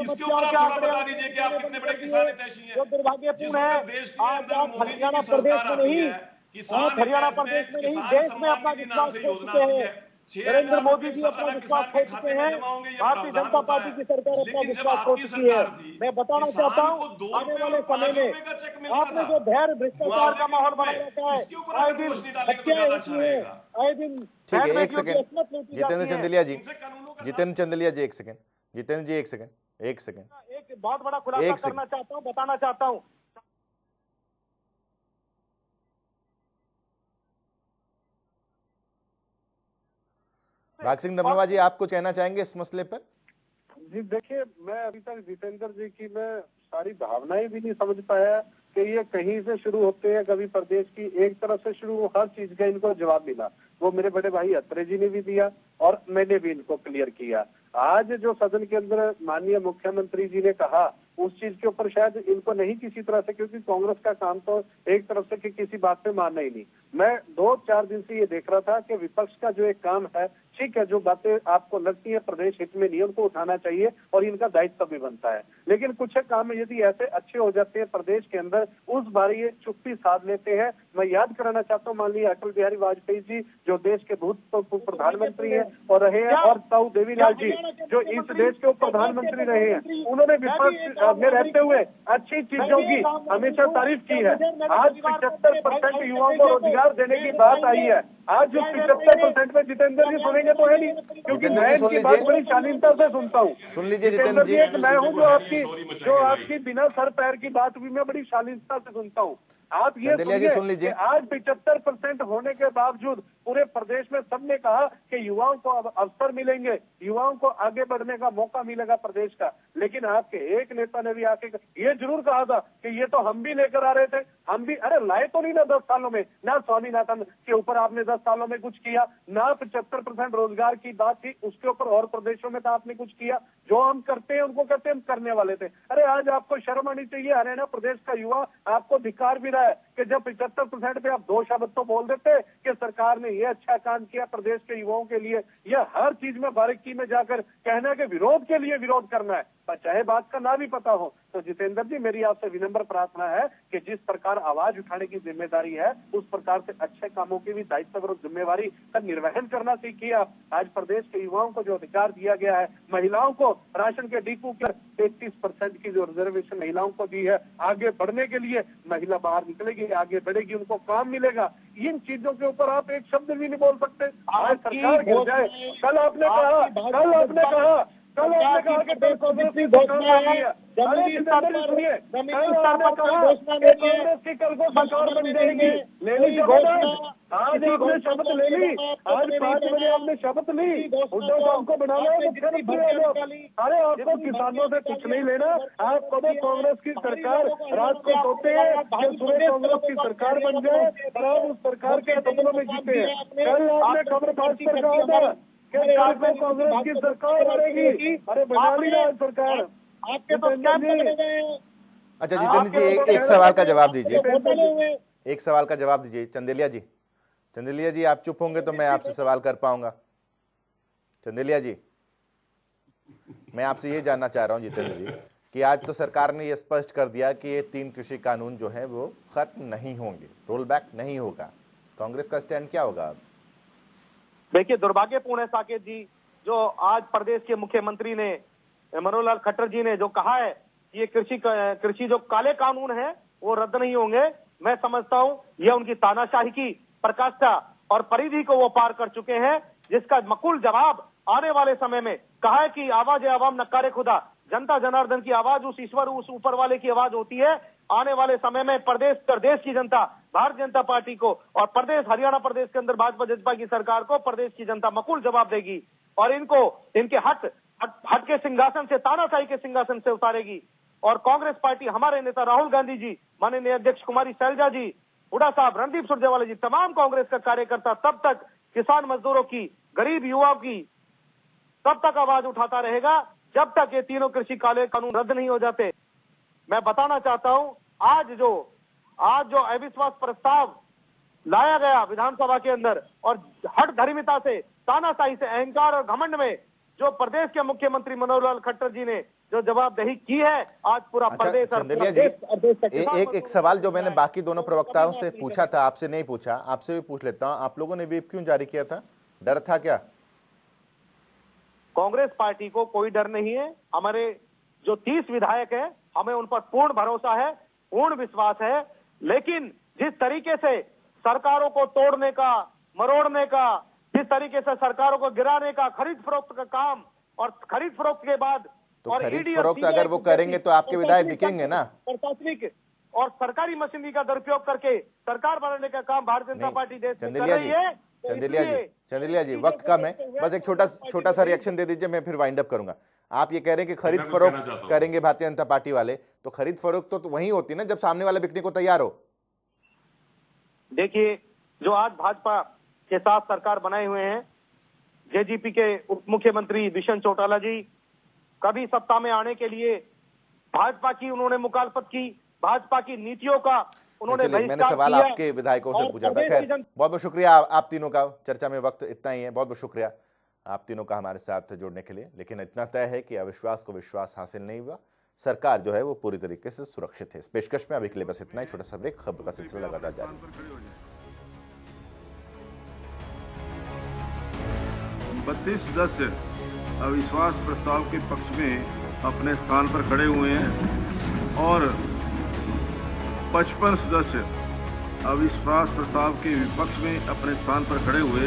[SPEAKER 13] इसके ऊपर आप थोड़ा बता दीजिए कि आप कितने बड़े किसान हितैषी हैं। जिस वक्त देश के अंदर मोदी जी की सरकार आती है
[SPEAKER 12] आप हरियाणा प्रदेश में नहीं देश में अपना विश्वास खो चुके हैं। नरेंद्र मोदी जी अपना विश्वास खो चुके हैं, भारतीय जनता पार्टी की सरकार अपना विश्वास खो चुकी है। मैं बताना चाहता हूँ आने वाले समय में आपने जो धैर्य भ्रष्टाचार का माहौल बना रखा है, आए दिन हत्याएं होती है, आए दिन
[SPEAKER 1] ठीक है, एक सेकंड जितेंद्र चंदेलिया जी, जितेंद्र चंदेलिया जी एक सेकंड, जितेंद्र जी एक सेकंड,
[SPEAKER 12] एक बहुत बड़ा खुलासा करना चाहता हूँ, बताना चाहता हूँ।
[SPEAKER 1] भाग सिंह दमनवा जी, आप कुछ कहना चाहेंगे इस मसले पर?
[SPEAKER 10] जी देखिए, मैं अभी तक जितेंद्र जी की मैं सारी भावनाएं भी नहीं समझ पाया कि ये कहीं से शुरू होते हैं, कभी प्रदेश की एक तरफ से शुरू, हर चीज का इनको जवाब मिला। वो मेरे बड़े भाई अत्रे जी ने भी दिया और मैंने भी इनको क्लियर किया। आज जो सदन के अंदर माननीय मुख्यमंत्री जी ने कहा, उस चीज के ऊपर शायद इनको नहीं किसी तरह से, क्योंकि कांग्रेस का काम तो एक तरफ से कि किसी बात पे मानना ही नहीं। मैं 2-4 दिन से ये देख रहा था कि विपक्ष का जो एक काम है, ठीक है, जो बातें आपको लगती है प्रदेश हित में नहीं है उनको उठाना चाहिए और इनका दायित्व भी बनता है, लेकिन कुछ काम यदि ऐसे अच्छे हो जाते हैं प्रदेश के अंदर, उस बार ये चुप्पी साध लेते हैं। मैं याद कराना चाहता हूँ माननीय अटल बिहारी वाजपेयी जी जो देश के भूतपूर्व प्रधानमंत्री हैं और रहे हैं, और ताऊ देवीलाल जी जो इस देश के प्रधानमंत्री रहे हैं, उन्होंने विपक्ष में रहते हुए अच्छी चीजों की हमेशा तारीफ की है। आज 75% युवाओं को रोजगार देने की बात आई है। आज जो 75% में जितेंद्र जी सुनेंगे तो है नहीं, क्योंकि मैं इनकी बात बड़ी शालीनता से सुनता हूँ।
[SPEAKER 1] सुन लीजिए
[SPEAKER 10] जितेंद्र जी, एक मैं हूँ जो आपकी बिना सर पैर की बात भी मैं बड़ी शालीनता से सुनता हूँ। आप ये सुनिए कि आज 75% होने के बावजूद पूरे प्रदेश में सबने कहा कि युवाओं को अब अवसर मिलेंगे, युवाओं को आगे बढ़ने का मौका मिलेगा प्रदेश का, लेकिन आपके एक नेता ने भी आके ये जरूर कहा था कि ये तो हम भी लेकर आ रहे थे, हम भी, अरे लाए तो नहीं ना 10 सालों में, ना स्वामीनाथन के ऊपर आपने 10 सालों में कुछ किया, ना 75% रोजगार की बात थी उसके ऊपर और प्रदेशों में तो आपने कुछ किया। जो हम करते हैं उनको कहते हैं हम करने वाले थे। अरे आज आपको शर्म आनी चाहिए। हरियाणा प्रदेश का युवा आपको धिक्कार भी रहा है कि जब 75% पे आप 2 शब्द तो बोल देते कि सरकार ने ये अच्छा काम किया प्रदेश के युवाओं के लिए, यह हर चीज में बारीकी में जाकर कहना कि विरोध के लिए विरोध करना है, चाहे बात का ना भी पता हो। तो जितेंद्र जी, मेरी आपसे विनम्र प्रार्थना है कि जिस प्रकार आवाज उठाने की जिम्मेदारी है, उस प्रकार से अच्छे कामों की भी दायित्व और जिम्मेवारी का निर्वहन करना सीखिए आप। आज प्रदेश के युवाओं को जो अधिकार दिया गया है, महिलाओं को राशन के डिपो पर 33% की जो रिजर्वेशन महिलाओं को दी है, आगे बढ़ने के लिए महिला बाहर निकलेगी, आगे बढ़ेगी, उनको काम मिलेगा। इन चीजों के ऊपर आप एक शब्द भी नहीं बोल सकते। आज सरकार गिर जाए, कल आपने कहा कि कांग्रेस की कल को सरकार बन जाएगी। आज आपने शपथ ले ली, आज 5 बजे आपने शपथ ली, उद्धव साहब को बनाना है मुख्यमंत्री। अरे आपको किसानों से कुछ नहीं लेना, आप कभी कांग्रेस की सरकार रात को सोते हैं कि सुबह कांग्रेस की सरकार बन जाए और आप उस सरकार के सपनों में जीते हैं। कल आपने खबर पास पर कहा था कांग्रेस की सरकार बनेगी, अरे बना ली ना सरकार आपके पास क्या।
[SPEAKER 1] अच्छा जितेंद्र जी, एक सवाल का जवाब दीजिए, एक सवाल का जवाब दीजिए। चंदेलिया जी, चंदेलिया जी आप चुप होंगे तो मैं आपसे सवाल कर पाऊंगा। चंदेलिया जी, मैं आपसे ये जानना चाह रहा हूं जितेंद्र जी कि आज तो सरकार ने ये स्पष्ट कर दिया कि ये 3 कृषि कानून जो है वो खत्म नहीं होंगे, रोल बैक नहीं होगा, कांग्रेस का स्टैंड क्या होगा अब?
[SPEAKER 7] देखिए, दुर्भाग्यपूर्ण है साकेत जी, जो आज प्रदेश के मुख्यमंत्री ने मनोहर लाल खट्टर जी ने जो कहा है कि ये कृषि जो काले कानून है वो रद्द नहीं होंगे। मैं समझता हूं यह उनकी तानाशाही की प्रकाष्ठा और परिधि को वो पार कर चुके हैं, जिसका मकुल जवाब आने वाले समय में कहा है कि आवाज आवाम नक्कारे खुदा, जनता जनार्दन की आवाज उस ईश्वर, उस ऊपर वाले की आवाज होती है। आने वाले समय में प्रदेश की जनता भारतीय जनता पार्टी को और हरियाणा प्रदेश के अंदर भाजपा जजपा की सरकार को प्रदेश की जनता मकुल जवाब देगी और इनको इनके हट के सिंहासन से, तानाशाही के सिंहासन से उतारेगी। और कांग्रेस पार्टी, हमारे नेता राहुल गांधी जी, माननीय अध्यक्ष कुमारी शैलजा जी, हुड्डा साहब, रणदीप सुरजेवाला जी, तमाम कांग्रेस का कार्यकर्ता तब तक किसान मजदूरों की, गरीब युवाओं की तब तक आवाज उठाता रहेगा जब तक ये तीनों कृषि काले कानून रद्द नहीं हो जाते। मैं बताना चाहता हूं, आज जो अविश्वास प्रस्ताव लाया गया विधानसभा के अंदर और हठ धर्मिता से, तानाशाही से, अहंकार और घमंड में जो प्रदेश के मुख्यमंत्री मनोहर लाल खट्टर जी ने जो जवाबदेही की है, आज पूरा प्रदेश और
[SPEAKER 1] चंदेलिया जी, एक सवाल जो मैंने बाकी दोनों प्रवक्ताओं से पूछा था, आपसे नहीं पूछा, आपसे भी पूछ लेता हूं, आप लोगों ने व्हिप क्यों जारी किया था? डर था क्या?
[SPEAKER 7] कांग्रेस पार्टी को कोई डर नहीं है। हमारे जो 30 विधायक है, हमें उन पर पूर्ण भरोसा है, पूर्ण विश्वास है। लेकिन जिस तरीके से सरकारों को तोड़ने का, मरोड़ने का, जिस तरीके से सरकारों को गिराने का, खरीद फरोख्त का काम, और खरीद फरोख्त के बाद
[SPEAKER 1] तो खरीद फरोख्त अगर वो करेंगे तो आपके विधायक बिकेंगे ना।
[SPEAKER 7] प्रशासनिक और सरकारी मशीनरी का दुरुपयोग करके सरकार बनाने का काम भारतीय जनता पार्टी देश में कर रही है।
[SPEAKER 1] चंदेलिया जी, वक्त कम है, बस एक छोटा सा रिएक्शन दे दीजिए, मैं फिर वाइंड अप करूंगा। आप ये कह रहे हैं कि खरीद फरोख्त करेंगे भारतीय जनता पार्टी वाले, तो खरीद फरोख्त तो वही होती है ना जब सामने वाला बिकने को तैयार हो।
[SPEAKER 7] देखिए, जो आज भाजपा के साथ सरकार बनाए हुए हैं, जेजीपी के उप मुख्यमंत्री दुष्यंत चौटाला जी कभी सत्ता में आने के लिए भाजपा की उन्होंने मुखालफत की, भाजपा की नीतियों का उन्होंने
[SPEAKER 1] मैंने सवाल आपके विधायकों से पूछा था। खैर, बहुत बहुत शुक्रिया आप तीनों का, चर्चा में वक्त इतना ही है। बहुत बहुत शुक्रिया आप तीनों का हमारे साथ जुड़ने के लिए। लेकिन इतना तय है कि अविश्वास को विश्वास हासिल नहीं हुआ, सरकार जो है वो पूरी तरीके से सुरक्षित है। इस पेशकश में अभी के लिए बस इतना ही। छोटा सा ब्रेक, खबर का सिलसिला लगातार जारी है।
[SPEAKER 14] 32 सदस्य अविश्वास प्रस्ताव के पक्ष में अपने स्थान पर खड़े हुए हैं और 55 सदस्य अविश्वास प्रस्ताव के विपक्ष में अपने स्थान पर खड़े हुए